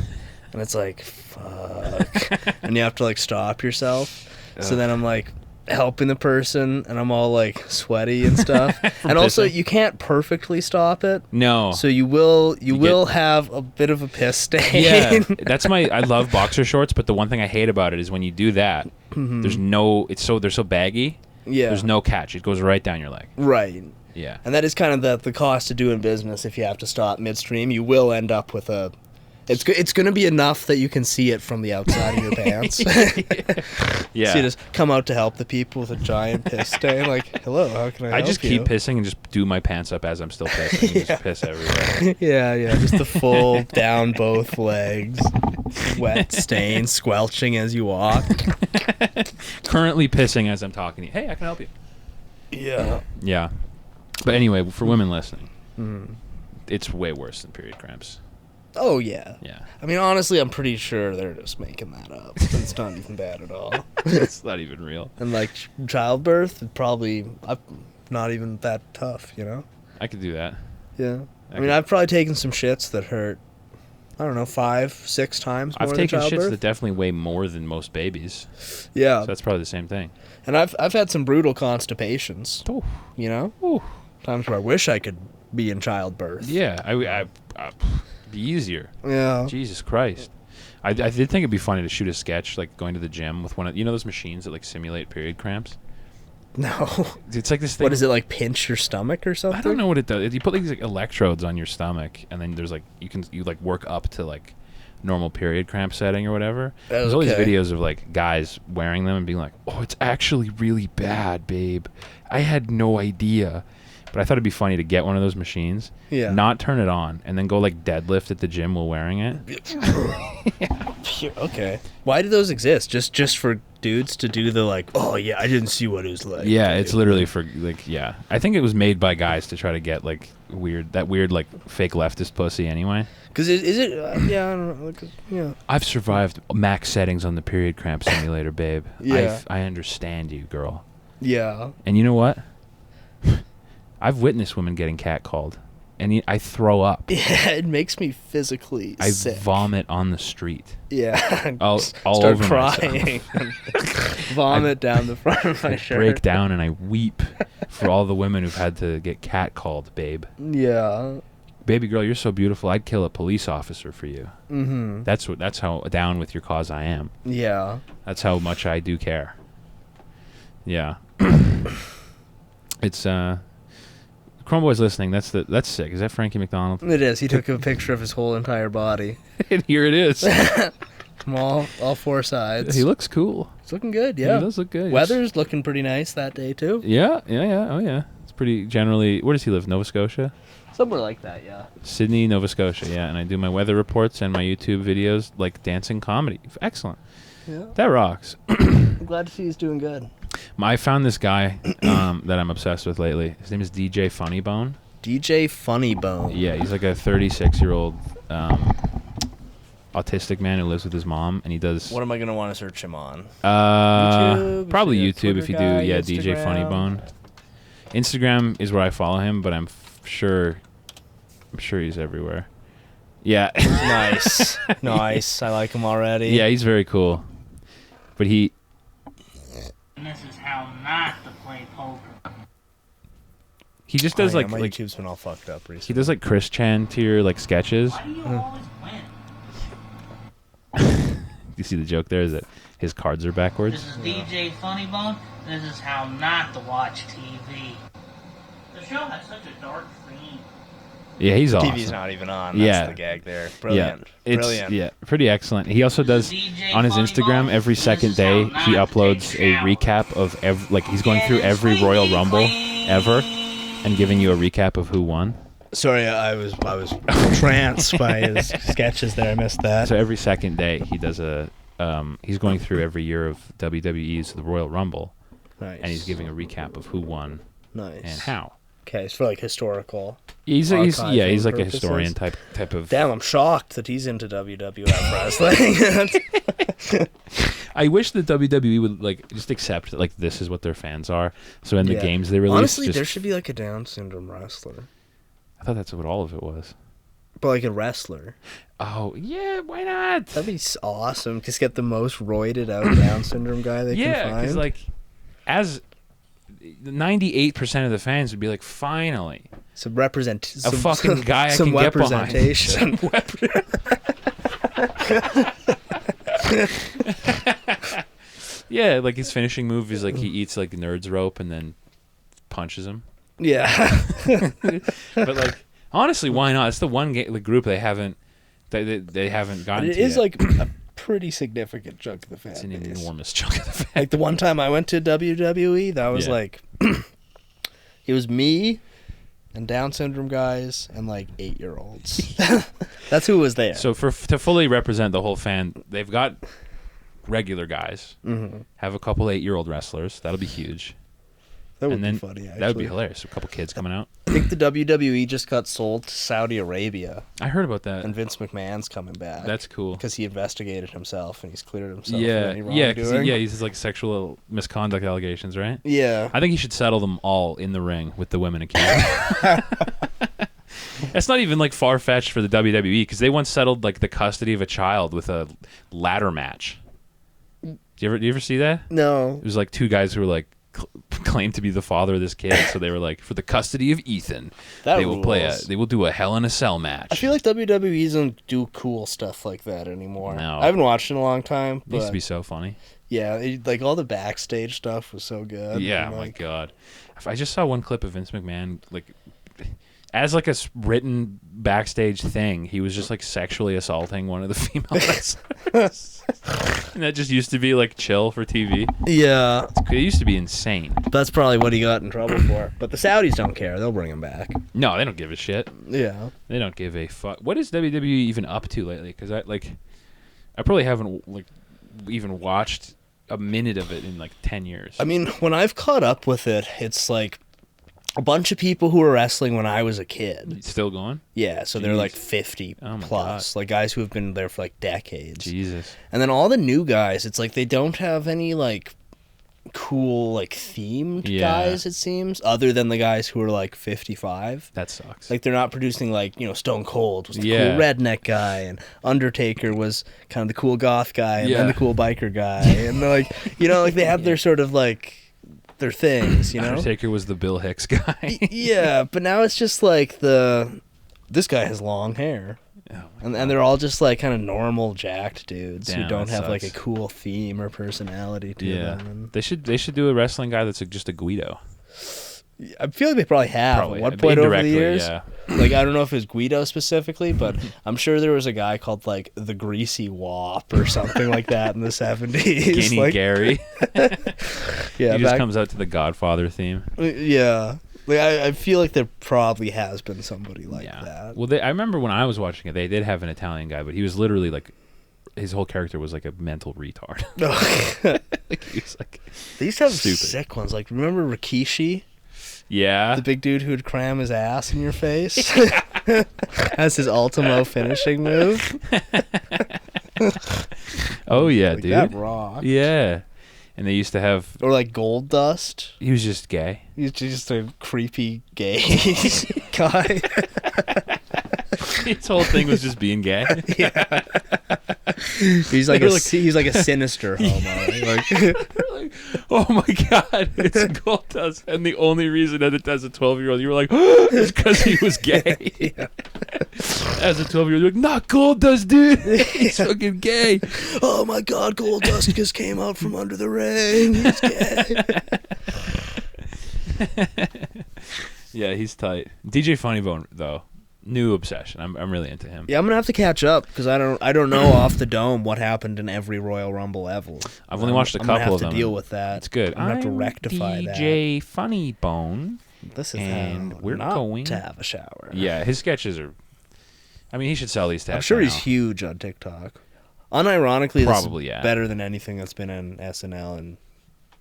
and it's like, fuck. And you have to, like, stop yourself. So then I'm, like, helping the person, and I'm all, like, sweaty and stuff. And also, pissing? you can't perfectly stop it. No. So you will have a bit of a piss stain. Yeah, I love boxer shorts, but the one thing I hate about it is when you do that, they're so baggy. Yeah. There's no catch. It goes right down your leg. Right. Yeah. And that is kind of the cost of doing business. If you have to stop midstream, you will end up with a... It's going to be enough that you can see it from the outside of your pants. Yeah. So you just come out to help the people with a giant piss stain. Like, hello, how can I help you? I just keep pissing and just do my pants up as I'm still pissing. And just piss everywhere. Yeah. Just the full down both legs. Wet stain squelching as you walk. Currently pissing as I'm talking to you. Hey, I can help you. Yeah. Yeah. But anyway, for women listening, it's way worse than period cramps. Oh, yeah. Yeah. I mean, honestly, I'm pretty sure they're just making that up. It's not even bad at all. It's not even real. And, like, childbirth, probably not even that tough, you know? I could do that. Yeah. I mean, I've probably taken some shits that hurt, I don't know, 5-6 times more I've than taken childbirth. shits that definitely weigh more than most babies. Yeah. So that's probably the same thing. And I've had some brutal constipations, Oh. you know? Ooh. Times where I wish I could be in childbirth. Yeah. I be easier. Yeah. Jesus Christ. I did think it'd be funny to shoot a sketch, like going to the gym with one of those machines that like simulate period cramps. No. It's like this thing. What is it, like pinch your stomach or something? I don't know what it does. You put like these like electrodes on your stomach, and then there's like you like work up to like normal period cramp setting or whatever. There's all these Okay. videos of like guys wearing them and being like, "Oh, it's actually really bad, babe. I had no idea." But I thought it'd be funny to get one of those machines, Yeah. not turn it on, and then go like deadlift at the gym while wearing it. Okay. Why do those exist? Just for dudes to do the like, oh yeah, I didn't see what it was like. Yeah, it's literally for like, yeah. I think it was made by guys to try to get like weird like fake leftist pussy anyway. Because is it? Yeah, I don't know. 'Cause, yeah. I've survived max settings on the period cramp simulator, babe. Yeah. I understand you, girl. Yeah. And you know what? I've witnessed women getting catcalled, and I throw up. Yeah, it makes me physically I sick. vomit on the street. Yeah. All Start over crying. Vomit down the front of my shirt. Break down and I weep for all the women who've had to get catcalled, babe. Yeah. Baby girl, you're so beautiful. I'd kill a police officer for you. Mm-hmm. That's how down with your cause I am. Yeah. That's how much I do care. Yeah. It's Chromeboy's listening. That's sick. Is that Frankie McDonald? It is. He took a picture of his whole entire body. And here it is. From all 4 sides. He looks cool. It's looking good, yeah. He does look good. Weather's looking pretty nice that day, too. Yeah. Oh, yeah. It's pretty generally... Where does he live? Nova Scotia? Somewhere like that, yeah. Sydney, Nova Scotia, yeah. And I do my weather reports and my YouTube videos like dancing comedy. Excellent. Yeah. That rocks. I'm glad to see he's doing good. I found this guy that I'm obsessed with lately. His name is DJ Funnybone. DJ Funnybone. Yeah, he's like a 36-year-old autistic man who lives with his mom, and he does... What am I going to want to search him on? YouTube? Probably Is he a YouTube if you do, Twitter guy, yeah, DJ Instagram? Funnybone. Instagram is where I follow him, but I'm sure he's everywhere. Yeah. Nice. Nice. I like him already. Yeah, he's very cool. But he... And this is how not to play poker. He just does my like YouTube's been all fucked up recently. he does like Chris Chan tier like sketches. Why do you always win? You see the joke there is that his cards are backwards. This is DJ Funnybone. This is how not to watch TV. The show has such a dark theme. Yeah, he's awesome. TV's not even on. That's the gag there. Brilliant. Yeah, Brilliant. Yeah, pretty excellent. He also does on his Instagram every second day. He uploads a recap of he's going through every Royal Rumble ever and giving you a recap of who won. Sorry, I was tranced by his sketches there. I missed that. So every second day he does he's going through every year of WWE's The Royal Rumble. Nice. And he's giving a recap of who won and how. Okay, it's for like historical. He's like purposes. a historian type of. Damn, I'm shocked that he's into WWF wrestling. I wish the WWE would like just accept that like this is what their fans are. So in the games they release, honestly, there should be like a Down syndrome wrestler. I thought that's what all of it was. But like a wrestler. Oh yeah, why not? That'd be awesome. Just get the most roided out Down syndrome guy they can find. Yeah, because like as 98% of the fans would be like, finally, some fucking guy I some can get behind. representation. Yeah, like his finishing move is like he eats like nerd's rope and then punches him. Yeah. But like honestly, why not? It's the one group they haven't gotten it to is yet. like a pretty significant chunk of the fan It's an base. enormous chunk of the fan. Like the one time I went to WWE, that was like it was me and Down syndrome guys and like 8-year-olds. That's who was there. So to fully represent the whole fan, they've got regular guys, have a couple 8-year-old wrestlers. That'll be huge. That would be funny, actually. That would be hilarious. A couple kids coming out. I think the WWE just got sold to Saudi Arabia. I heard about that. And Vince McMahon's coming back. That's cool. Because he investigated himself and he's cleared himself. Yeah, of any wrongdoing. he's like sexual misconduct allegations, right? Yeah. I think he should settle them all in the ring with the women accused. That's not even like far-fetched for the WWE because they once settled like the custody of a child with a ladder match. Do you ever see that? No. It was like two guys who were like claimed to be the father of this kid, so they were like, for the custody of Ethan, they will do a Hell in a Cell match. I feel like WWE doesn't do cool stuff like that anymore. No. I haven't watched in a long time. It used to be so funny. Yeah, like all the backstage stuff was so good. Yeah, and, my God. I just saw one clip of Vince McMahon, like, as like a written backstage thing, he was just like sexually assaulting one of the female wrestlers. And that just used to be like chill for TV. Yeah. It used to be insane. That's probably what he got in trouble for. But the Saudis don't care. They'll bring him back. No, they don't give a shit. Yeah. They don't give a fuck. What is WWE even up to lately? Because I probably haven't like even watched a minute of it in like 10 years. I mean, when I've caught up with it, it's like a bunch of people who were wrestling when I was a kid. It's still going? Yeah, so they're like 50 plus. Like guys who have been there for like decades. Jesus. And then all the new guys, it's like they don't have any like cool like themed guys, it seems, other than the guys who are like 55. That sucks. Like they're not producing like, Stone Cold was the cool redneck guy and Undertaker was kind of the cool goth guy and then the cool biker guy. And they're like, like they have their sort of like their things, Undertaker was the Bill Hicks guy. Yeah, but now it's just like this guy has long hair. Oh and they're all just like kind of normal jacked dudes who don't have sucks. like a cool theme or personality to them. And They should do a wrestling guy that's just a Guido. I feel like they probably have at one point over the years. Yeah. Like I don't know if it was Guido specifically, but I'm sure there was a guy called like the Greasy Wop or something like that in the 70s. Skinny like, Gary. Yeah, he just comes out to the Godfather theme. Yeah. Like I feel like there probably has been somebody like that. Well, I remember when I was watching it, they did have an Italian guy, but he was literally like, his whole character was like a mental retard. Like he was like, they used to have stupid. sick ones. Like remember Rikishi? Yeah. The big dude who would cram his ass in your face. That's his ultimo finishing move. Oh yeah, like dude. That rock. Yeah. And they used to have... Or like Gold Dust. He was just gay. He's just a creepy gay guy. His whole thing was just being gay. Yeah. He's like a sinister homo. Like, oh my god, it's gold dust, and the only reason that it does a 12-year-old, you were like, is because he was gay. Yeah. As a 12-year-old, you're like, not gold dust, dude. He's fucking gay. Oh my god, gold dust just came out from under the ring. He's gay. Yeah, he's tight. DJ Funnybone though, new obsession. I'm really into him. Yeah, I'm gonna have to catch up because I don't know off the dome what happened in every Royal Rumble ever. I've only watched a couple of them. I'm gonna have to deal with that. It's good. I'm gonna have to rectify that. DJ Funnybone. This is and how we're not going to have a shower. Yeah, his sketches are. I mean, he should sell these tats. I'm sure now. he's huge on TikTok. Unironically, Probably, this is yeah. better than anything that's been in SNL in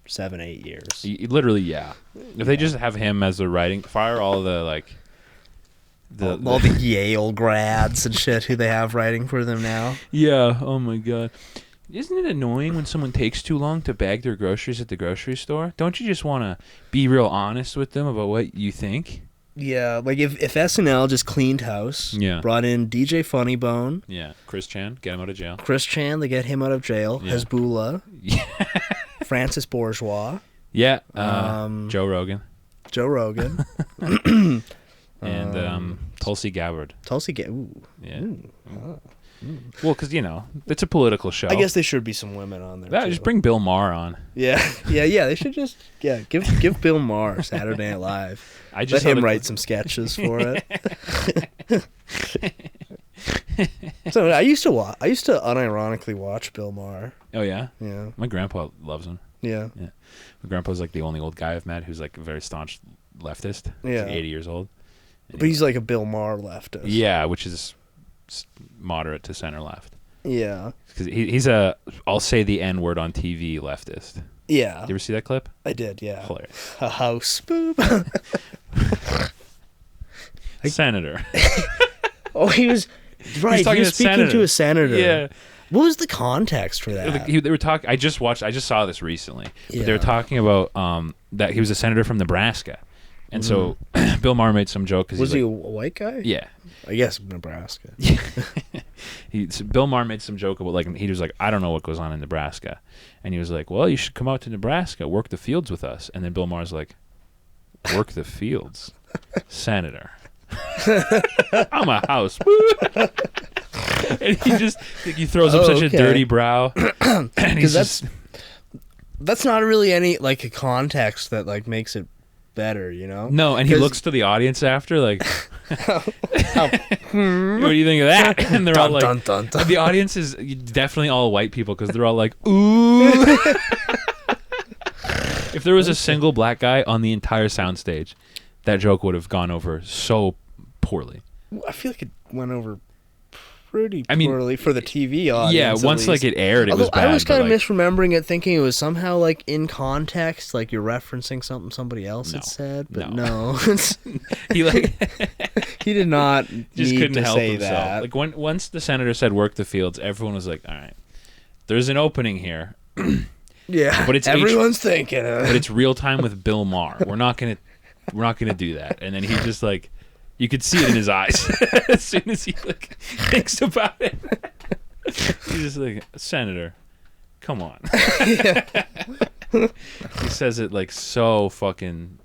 7-8 years. Literally, yeah. If they just have him as the writing, fire all the like. All the Yale grads and shit who they have writing for them now. Yeah. Oh my god. Isn't it annoying when someone takes too long to bag their groceries at the grocery store? Don't you just want to be real honest with them about what you think? Yeah, like if SNL just cleaned house, brought in DJ Funnybone, Chris Chan, get him out of jail. Chris Chan, they get him out of jail. Yeah. Hezbollah, Francis Bourgeois, Joe Rogan, and Tulsi Gabbard. Ooh. Yeah. Ooh. Well, because it's a political show. I guess there should be some women on there. Too. Just bring Bill Maher on. Yeah. They should just give Bill Maher Saturday Night Live. Let him write some sketches for it. So I used to unironically watch Bill Maher. Oh yeah. Yeah. My grandpa loves him. Yeah. My grandpa's like the only old guy I've met who's like a very staunch leftist. Yeah. He's like 80 years old. But he's like a Bill Maher leftist. Yeah, which is moderate to center left. Yeah. Because he's I'll say the N-word on TV leftist. Yeah. You ever see that clip? I did, yeah. Hilarious. A house boob. Senator. Oh, he was right. He was speaking to a senator. Yeah. What was the context for that? They were talking. I just saw this recently. But they were talking about that he was a senator from Nebraska, and so Bill Maher made some joke. Was he a white guy? Yeah. I guess Nebraska. Bill Maher made some joke about he was like, I don't know what goes on in Nebraska, and he was like, well, you should come out to Nebraska, work the fields with us, and then Bill Maher's like, work the fields, Senator. I'm a house. And he throws up such a dirty brow. Because that's not really any like a context that like makes it better, No, and he looks to the audience after like, what do you think of that? And they're all like, dun, dun, dun. The audience is definitely all white people because they're all like, ooh. If there was a single black guy on the entire soundstage, that joke would have gone over so poorly. I feel like it went over pretty poorly for the TV audience. Yeah, once like it aired, it was bad. I was kind of misremembering it, thinking it was somehow like in context, like you're referencing something somebody else had said, but no. He did not just need couldn't to help say himself. that. Like once the senator said work the fields, everyone was like, all right, there's an opening here. Yeah, but everyone's thinking it. But it's real time with Bill Maher. We're not gonna do that. And then he just like, you could see it in his eyes as soon as he like thinks about it. He's just like, Senator, come on. He says it like so fucking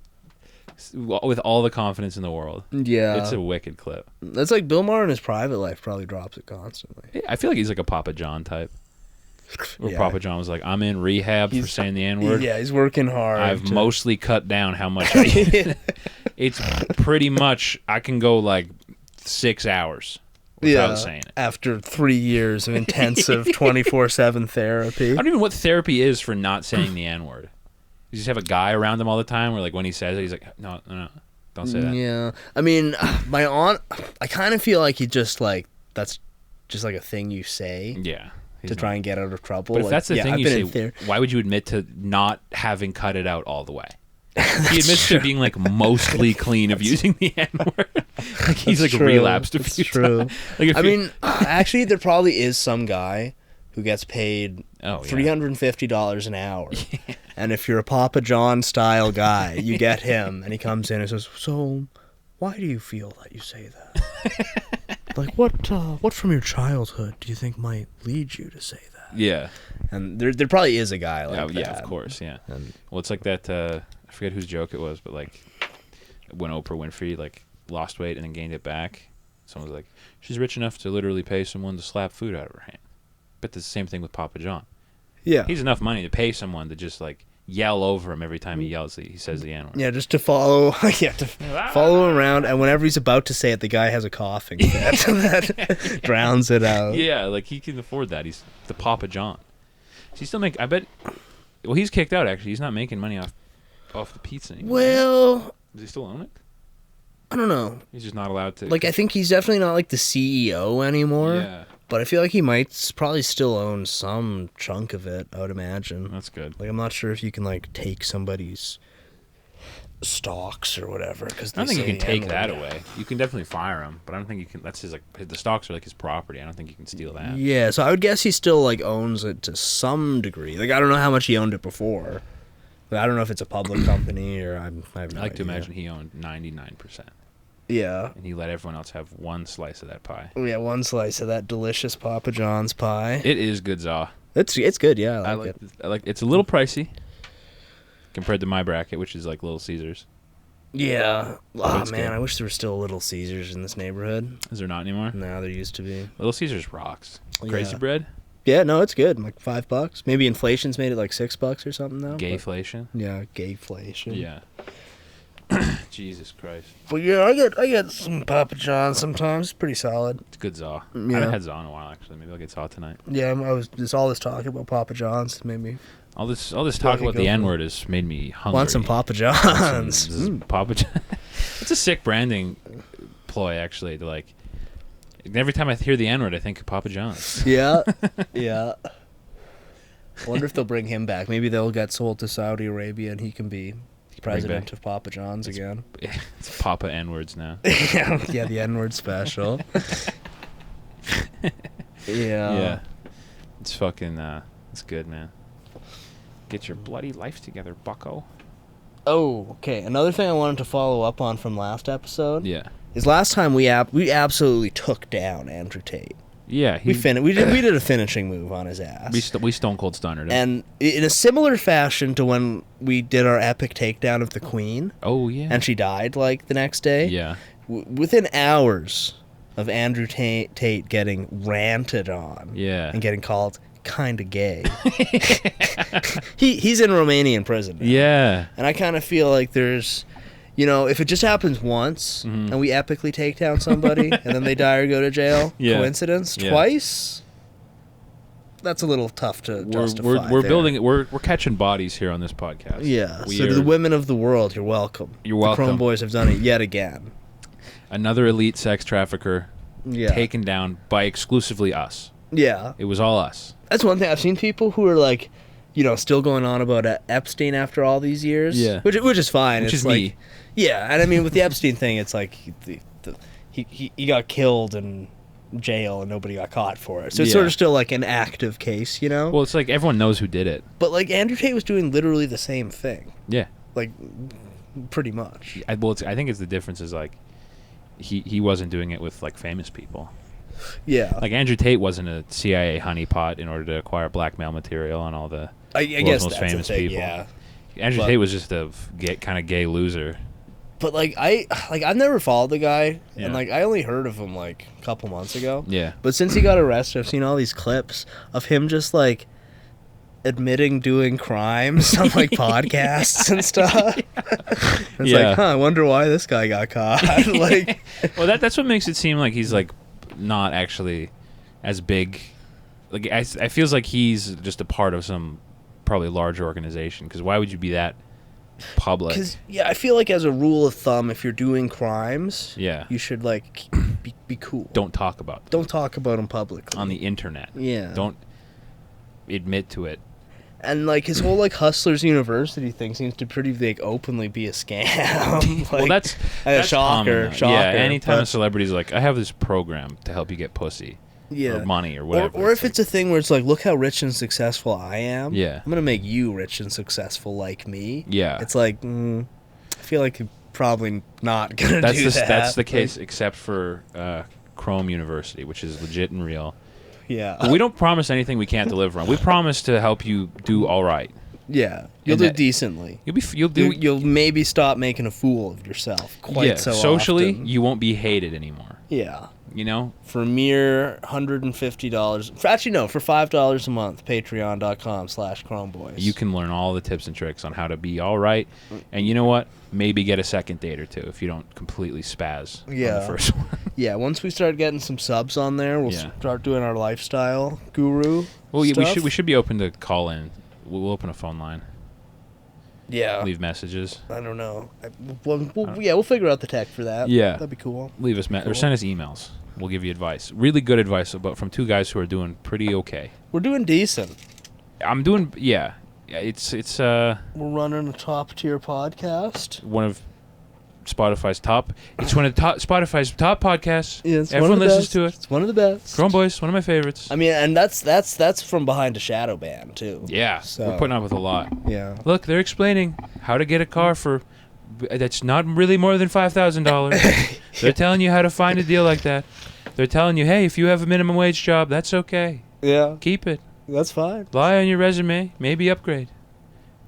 with all the confidence in the world. Yeah, it's a wicked clip. That's like Bill Maher in his private life probably drops it constantly. I feel like he's like a Papa John type. Where Papa John was like, I'm in rehab for saying the N-word. Yeah, he's working hard. I've mostly cut down how much I eat. It's pretty much, I can go like 6 hours without saying it. After 3 years of intensive 24/7 therapy. I don't even know what therapy is for not saying the N-word. You just have a guy around him all the time where like when he says it, he's like, no, don't say that. Yeah. I mean, my aunt, I kind of feel like he just like, that's just like a thing you say. Yeah. To try and get out of trouble. But if that's the thing you say, why would you admit to not having cut it out all the way? He admits to being like mostly clean of using the N-word. Like he's like relapsed a few times. Like I mean, actually, there probably is some guy who gets paid $350 an hour. Yeah. And if you're a Papa John style guy, you get him, and he comes in and says, so why do you feel that you say that? Like, what from your childhood do you think might lead you to say that? Yeah. And there probably is a guy like that. Yeah, of course, yeah. Well, it's like that, I forget whose joke it was, but like when Oprah Winfrey like lost weight and then gained it back, someone was like, she's rich enough to literally pay someone to slap food out of her hand. But it's the same thing with Papa John. Yeah. He's enough money to pay someone to just like yell over him every time he says the N-word. Yeah, just to follow, follow him around, and whenever he's about to say it, the guy has a coughing fit that drowns it out. Yeah, like he can afford that. He's the Papa John. Does he still make? I bet. Well, he's kicked out. Actually, he's not making money off the pizza anymore. Well, does he still own it? I don't know. He's just not allowed to. Like, I think he's definitely not like the CEO anymore. Yeah. But I feel like he might probably still own some chunk of it, I would imagine. That's good. Like, I'm not sure if you can, like, take somebody's stocks or whatever. I don't think you can take that away. You can definitely fire him, but I don't think you can. That's his, like, the stocks are like his property. I don't think you can steal that. Yeah, so I would guess he still, like, owns it to some degree. Like, I don't know how much he owned it before. But I don't know if it's a public company or I have no I like to idea. imagine he owned 99%. Yeah. And he let everyone else have one slice of that pie. Yeah, one slice of that delicious Papa John's pie. It is good, Zaw. It's good, yeah. I like it. I like. It's a little pricey compared to my bracket, which is like Little Caesars. Yeah. Oh, man, good. I wish there were still Little Caesars in this neighborhood. Is there not anymore? No, there used to be. Little Caesars rocks. Crazy bread. Yeah, no, it's good. Like $5. Maybe inflation's made it like $6 or something now. Gayflation. Yeah, gayflation. Yeah. Jesus Christ. But yeah, I get some Papa John's sometimes. It's pretty solid. It's good Zaw. Yeah. I haven't had Zaw in a while actually. Maybe I'll get Zaw tonight. Yeah, I was just all this talk about Papa John's made me All this talk about the N-word has made me hungry. want some Papa John's. Some Papa John. It's a sick branding ploy actually to like. Every time I hear the N-word, I think of Papa John's. Yeah, yeah. I wonder if they'll bring him back. Maybe they'll get sold to Saudi Arabia and he can be president of Papa John's again. It's Papa N-words now. Yeah, the N-word special. Yeah. It's fucking, it's good, man. Get your bloody life together, bucko. Oh, okay. Another thing I wanted to follow up on from last episode. Yeah. Is last time we absolutely took down Andrew Tate. Yeah, we did a finishing move on his ass. We stone cold stunnered him. And in a similar fashion to when we did our epic takedown of the Queen. Oh yeah. And she died like the next day. Yeah. Within hours of Andrew Tate getting ranted on. Yeah. And getting called kind of gay. He's in Romanian prison now. Yeah. And I kind of feel like there's. You know, if it just happens once and we epically take down somebody and then they die or go to jail, coincidence, twice, that's a little tough to justify. We're building it. We're catching bodies here on this podcast. Yeah. So to the women of the world, you're welcome. You're welcome. The Chrome Boys have done it yet again. Another elite sex trafficker taken down by exclusively us. Yeah. It was all us. That's one thing. I've seen people who are like, you know, still going on about Epstein after all these years. Yeah. Which is fine. Which it's is like, me. Yeah, and I mean, with the Epstein thing, it's like he got killed in jail and nobody got caught for it. So it's sort of still like an active case, you know? Well, it's like everyone knows who did it. But like Andrew Tate was doing literally the same thing. Yeah. Like, pretty much. I think it's the difference is like he wasn't doing it with like famous people. Yeah. Like Andrew Tate wasn't a CIA honeypot in order to acquire blackmail material on all the I guess most that's famous the thing, people. Yeah. Andrew Tate was just a kind of gay loser. But like I've never followed the guy, and like I only heard of him like a couple months ago. Yeah. But since he got arrested, I've seen all these clips of him just like admitting doing crimes on like podcasts and stuff. It's like, I wonder why this guy got caught. Like, well, that's what makes it seem like he's like not actually as big. Like I feels like he's just a part of some probably larger organization. Because why would you be that public? Because I feel like as a rule of thumb, if you're doing crimes, you should like be cool. Don't talk about them. Don't talk about them publicly on the internet. Yeah. Don't admit to it. And like his whole like Hustlers University thing seems to pretty like openly be a scam. Like, well, that's shocker. Yeah, anytime a celebrity's like, I have this program to help you get pussy. Yeah. Or money or whatever. Or if it's a thing where it's like, look how rich and successful I am. Yeah. I'm gonna make you rich and successful like me. Yeah. It's like, I feel like probably not gonna do that. That's the case, except for Chrome University, which is legit and real. Yeah. But we don't promise anything we can't deliver on. We promise to help you do all right. Yeah, you'll do decently. You'll maybe stop making a fool of yourself quite so socially, often. you won't be hated anymore. Yeah. You know? For a mere $150. Actually, no, for $5 a month, patreon.com/chromeboys. You can learn all the tips and tricks on how to be all right. And you know what? Maybe get a second date or two if you don't completely spaz on the first one. Yeah, once we start getting some subs on there, we'll start doing our lifestyle guru stuff. we should be open to call in. We'll open a phone line. Yeah. Leave messages. I don't know. We'll figure out the tech for that. Yeah. That'd be cool. Leave us or send us emails. We'll give you advice. Really good advice from two guys who are doing pretty okay. We're doing decent. I'm doing it's we're running a top tier podcast. One of Spotify's top. It's one of Spotify's top podcasts. Yeah, everyone listens to it. It's one of the best. Chrome Boys, one of my favorites. I mean, and that's from behind a shadow ban too. Yeah, so we're putting up with a lot. Yeah. Look, they're explaining how to get a car that's not really more than $5,000. They're telling you how to find a deal like that. They're telling you, hey, if you have a minimum wage job, that's okay. Yeah. Keep it. That's fine. Lie on your resume. Maybe upgrade.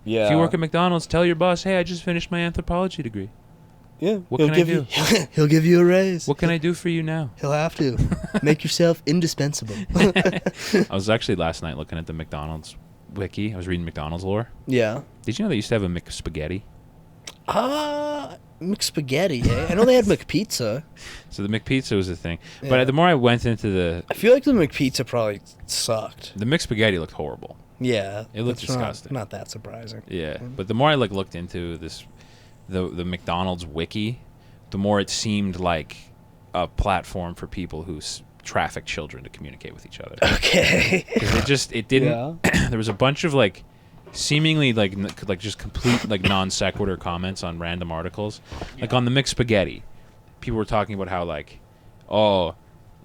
Yeah. If you work at McDonald's, tell your boss, hey, I just finished my anthropology degree. Yeah. What can I do? He'll give you a raise. What can I do for you now? He'll have to. Make yourself indispensable. I was actually last night looking at the McDonald's wiki. I was reading McDonald's lore. Yeah. Did you know they used to have a McSpaghetti? McSpaghetti, eh? I know they had McPizza. So the McPizza was a thing. Yeah. But the more I went into I feel like the McPizza probably sucked. The McSpaghetti looked horrible. Yeah. It looked disgusting. Not that surprising. Yeah. But the more I looked into the McDonald's wiki, the more it seemed like a platform for people who traffic children to communicate with each other. Okay. Because it didn't. Yeah. There was a bunch of seemingly just complete non sequitur comments on random articles. Yeah. Like on the McSpaghetti, people were talking about how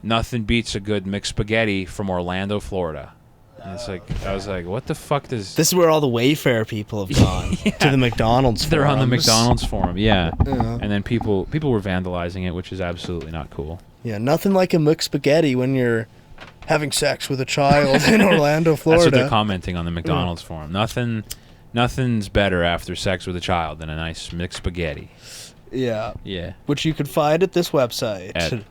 nothing beats a good McSpaghetti from Orlando, Florida. And it's I was like, what the fuck does... This is where all the Wayfair people have gone. Yeah. To the McDonald's They're on the McDonald's forum, yeah. And then people were vandalizing it, which is absolutely not cool. Yeah, nothing like a McSpaghetti when you're having sex with a child in Orlando, Florida. That's what they're commenting on the McDonald's forum. Nothing's better after sex with a child than a nice McSpaghetti. Yeah. Yeah. Which you could find at this website. At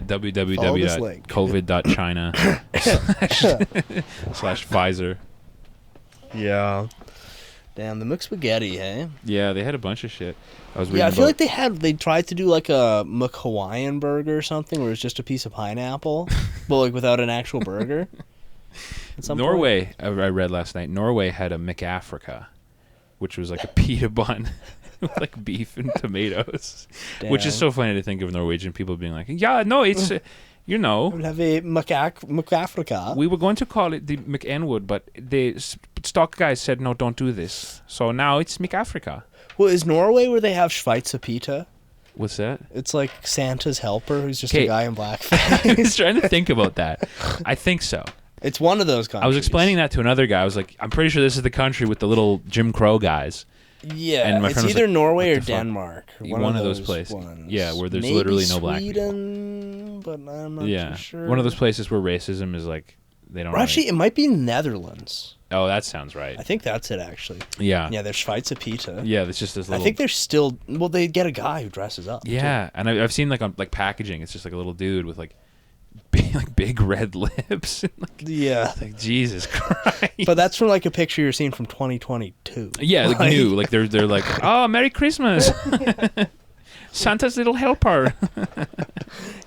www.covid.china/Pfizer. Yeah. Damn, the McSpaghetti, hey? Yeah, they had a bunch of shit. I feel like they tried to do a McHawaiian burger or something where it's just a piece of pineapple, but without an actual burger. Norway, I read last night, Norway had a McAfrica, which was a pita bun with beef and tomatoes. Damn. Which is so funny to think of Norwegian people being like, yeah, no, it's... We'll have a McAfrica. We were going to call it the McEnwood, but the stock guys said, no, don't do this. So now it's McAfrica. Well, is Norway where they have Schweizer pita? What's that? It's like Santa's helper, who's just a guy in blackface. I was trying to think about that. I think so. It's one of those countries. I was explaining that to another guy. I was like, I'm pretty sure this is the country with the little Jim Crow guys. Yeah, and it's either Norway or Denmark. One of those places. Ones. Yeah, where there's literally no black people. Sweden, but I'm not too sure. One of those places where racism is they don't. Actually, it might be Netherlands. Oh, that sounds right. I think that's it, actually. Yeah. Yeah, there's Schweizer pita. Yeah, it's just this little... I think there's still... Well, they get a guy who dresses up. Yeah, and I've seen on packaging, it's just a little dude with big red lips. Yeah. Jesus Christ. But that's from a picture you're seeing from 2022. Yeah, new. They're oh, Merry Christmas. Santa's little helper.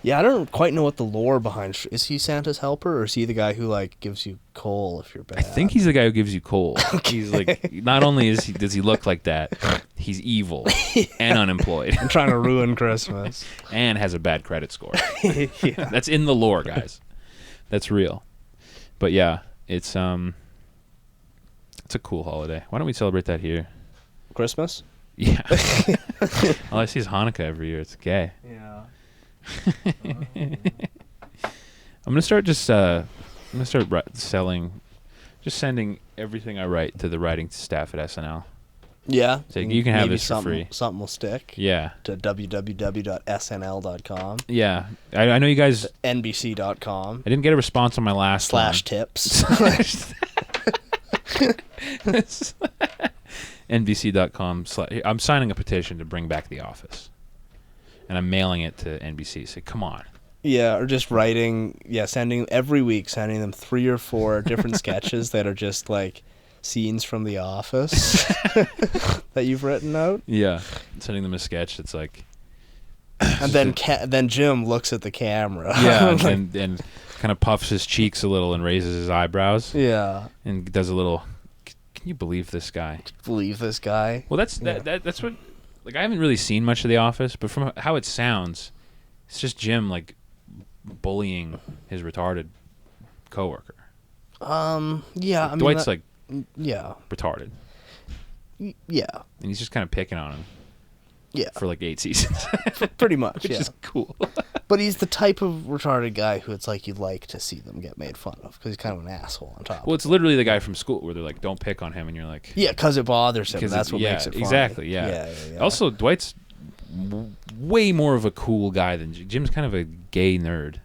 Yeah, I don't quite know what the lore behind... Is he Santa's helper, or is he the guy who gives you coal if you're bad? I think he's the guy who gives you coal. Okay. He's not only does he look like that, he's evil and unemployed. And trying to ruin Christmas. And has a bad credit score. Yeah. That's in the lore, guys. That's real. But yeah, it's a cool holiday. Why don't we celebrate that here? Christmas? Yeah. All I see is Hanukkah every year. It's gay. Yeah. I'm gonna start sending everything I write to the writing staff at SNL. Yeah. So you can have this for something, free. Something will stick. Yeah. To www.snl.com. Yeah. I know you guys... NBC.com. I didn't get a response on my last /tips. NBC.com. I'm signing a petition to bring back The Office. And I'm mailing it to NBC. Say, come on. Yeah, or just sending them 3 or 4 different sketches that are just like scenes from The Office that you've written out. Yeah, sending them a sketch that's like... And then Jim looks at the camera. Yeah, and kind of puffs his cheeks a little and raises his eyebrows. Yeah. And does a little... Can you believe this guy? Believe this guy? Well, that's what... Like, I haven't really seen much of The Office, but from how it sounds, it's just Jim, like, bullying his retarded coworker. Yeah, I mean... Dwight's, like, retarded. Yeah. And he's just kind of picking on him. Yeah. For, like, 8 seasons. Pretty much, Which is cool. But he's the type of retarded guy who it's like you'd like to see them get made fun of because he's kind of an asshole on top. Well, it's literally the guy from school where they're like, don't pick on him, and you're like... Yeah, because it bothers him. That's what makes it funny. Exactly, yeah. Also, Dwight's way more of a cool guy than... Jim's kind of a gay nerd.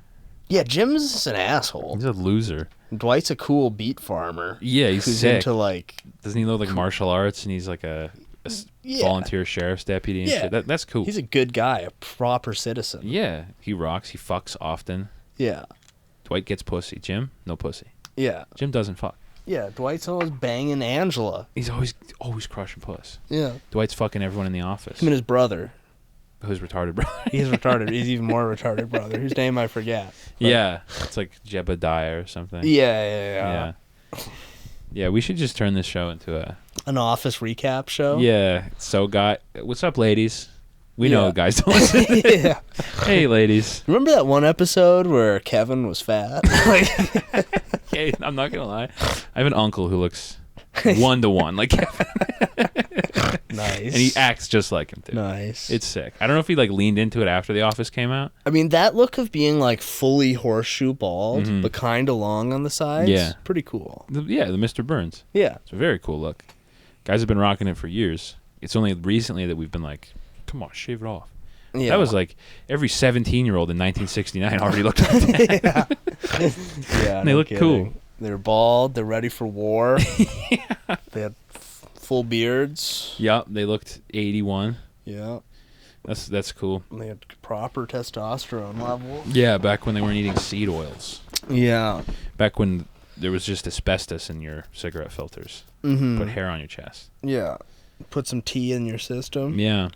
Yeah, Jim's an asshole. He's a loser. Dwight's a cool beat farmer. Yeah, he's who's sick. into like... Doesn't he love like martial arts, and he's like a volunteer sheriff's deputy and shit? That's cool. He's a good guy, a proper citizen. Yeah, he rocks. He fucks often. Yeah. Dwight gets pussy. Jim, no pussy. Yeah. Jim doesn't fuck. Yeah, Dwight's always banging Angela. He's always crushing puss. Yeah. Dwight's fucking everyone in the office. Him and his brother. Who's retarded brother? He's retarded. He's even more retarded brother, whose name I forget. But yeah, it's like Jebediah or something. Yeah. Yeah, we should just turn this show into an Office recap show. Yeah. So, what's up, ladies? We know guys don't listen. Yeah. Hey, ladies. Remember that one episode where Kevin was fat? Hey, I'm not gonna lie. I have an uncle who looks 1-to-1 like Kevin. Nice. And he acts just like him too. Nice. It's sick. I don't know if he like leaned into it after The Office came out. I mean, that look of being like fully horseshoe bald, but kind of long on the sides. Yeah. Pretty cool. The Mr. Burns. Yeah. It's a very cool look. Guys have been rocking it for years. It's only recently that we've been like, come on, shave it off. Yeah. That was like every 17-year-old in 1969 already looked like that. Yeah. And they look cool. They're bald. They're ready for war. Yeah. They had full beards. Yep, they looked 81. Yeah. That's cool. And they had proper testosterone levels. Yeah, back when they weren't eating seed oils. Yeah. Back when there was just asbestos in your cigarette filters. Mm-hmm. Put hair on your chest. Yeah. Put some tea in your system. Yeah.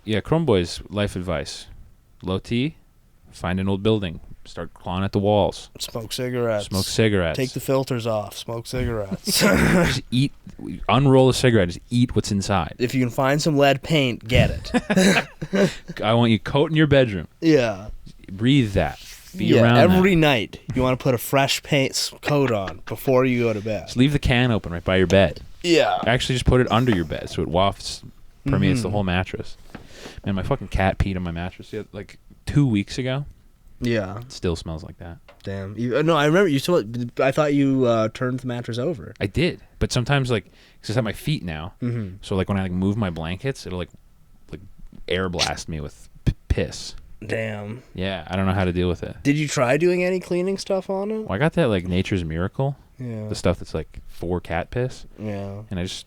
Yeah, Chrome Boys, life advice. Low T, find an old building. Start clawing at the walls. Smoke cigarettes. Smoke cigarettes. Take the filters off. Smoke cigarettes. Just eat. Unroll a cigarette. Just eat what's inside. If you can find some lead paint, get it. I want you coat in your bedroom. Yeah. Breathe that. Be around every that. night you want to put a fresh paint coat on before you go to bed. Just leave the can open right by your bed. Yeah. Actually, just put it under your bed so it wafts, permeates the whole mattress. Man, my fucking cat peed on my mattress like 2 weeks ago. Yeah. It still smells like that. Damn. No, I remember you still. I thought you turned the mattress over. I did, but sometimes because it's at my feet now. Mm-hmm. So like when I move my blankets, it'll like air blast me with piss. Damn. Yeah, I don't know how to deal with it. Did you try doing any cleaning stuff on it? Well, I got that like Nature's Miracle. Yeah. The stuff that's like for cat piss. Yeah. And I just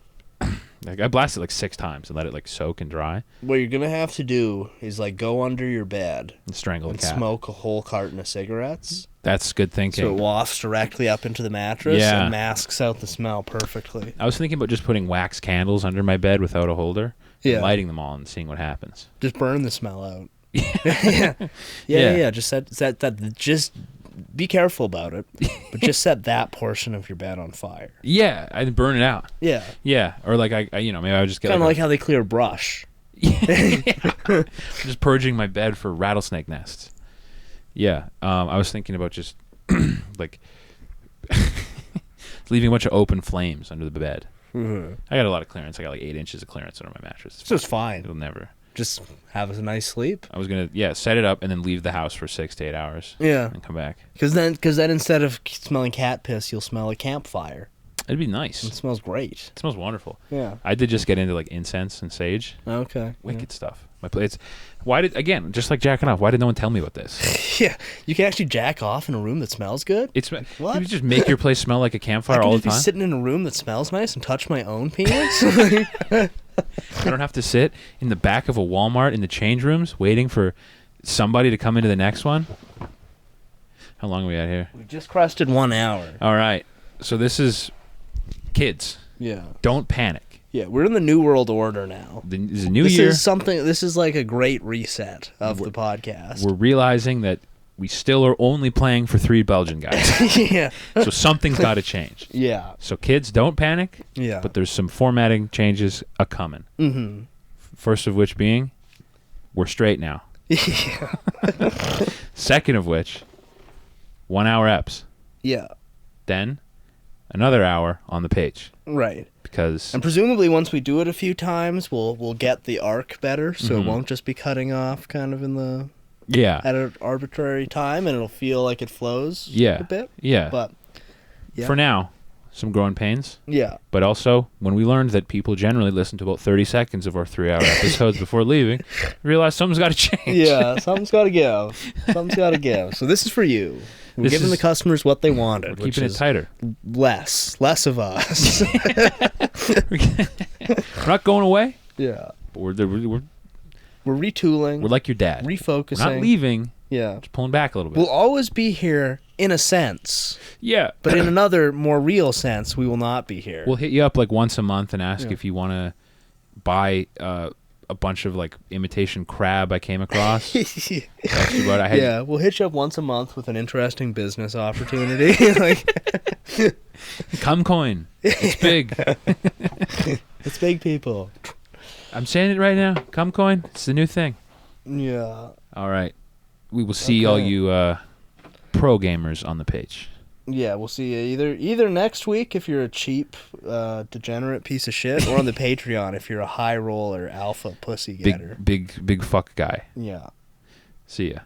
I blasted like 6 times and let it like soak and dry. What you're gonna have to do is like go under your bed and strangle and a cat. Smoke a whole carton of cigarettes. That's good thinking. So it wafts directly up into the mattress and masks out the smell perfectly. I was thinking about just putting wax candles under my bed without a holder. And lighting them all and seeing what happens. Just burn the smell out. Yeah. Just set that. Just be careful about it, but just set that portion of your bed on fire. Yeah, I'd burn it out. Yeah. Or like I maybe I would just get kind of like how they clear brush. Just purging my bed for rattlesnake nests. Yeah, I was thinking about just like leaving a bunch of open flames under the bed. Mm-hmm. I got a lot of clearance. I got like 8 inches of clearance under my mattress. It's just fine. It'll never. Just have a nice sleep. I was gonna set it up and then leave the house for 6 to 8 hours. Yeah, and come back. Because then instead of smelling cat piss, you'll smell a campfire. It'd be nice. It smells great. It smells wonderful. Yeah. I did just get into like incense and sage. Okay. Wicked stuff. My place. Why did again? Just like jacking off. Why did no one tell me about this? Yeah, you can actually jack off in a room that smells good. It's what? You just make your place smell like a campfire all the time. I can just be sitting in a room that smells nice and touch my own penis. I don't have to sit in the back of a Walmart in the change rooms waiting for somebody to come into the next one. How long are we at here? We just crested 1 hour. All right. So this is kids. Yeah. Don't panic. Yeah, we're in the new world order now. This is a new year. This is like a great reset of the podcast. We're realizing that we still are only playing for 3 Belgian guys. Yeah. So something's got to change. Yeah. So kids, don't panic. Yeah. But there's some formatting changes a-coming. Mm-hmm. First of which being, we're straight now. Yeah. Second of which, 1 hour eps. Yeah. Then, another hour on the page. Right. And presumably once we do it a few times, we'll get the arc better, so it won't just be cutting off kind of in the at an arbitrary time, and it'll feel like it flows a bit. Yeah. But for now, some growing pains. Yeah. But also, when we learned that people generally listen to about 30 seconds of our 3-hour episodes before leaving, we realized something's got to change. Yeah, something's got to give. Something's got to give. So this is for you. We're giving the customers what they wanted. We're keeping it tighter. Less of us. We're not going away. Yeah. But we're retooling. We're like your dad. Refocusing. We're not leaving. Yeah. Just pulling back a little bit. We'll always be here in a sense. Yeah. But in another, more real sense, we will not be here. We'll hit you up like once a month and ask if you want to buy a bunch of like imitation crab I came across. Yeah, we'll hit you up once a month with an interesting business opportunity. Come coin. It's big. It's big, people. I'm saying it right now. Come coin. It's the new thing. Yeah. All right. We will see all you pro gamers on the page. Yeah, we'll see you either next week if you're a cheap, degenerate piece of shit, or on the Patreon if you're a high roller alpha pussy getter. Big fuck guy. Yeah. See ya.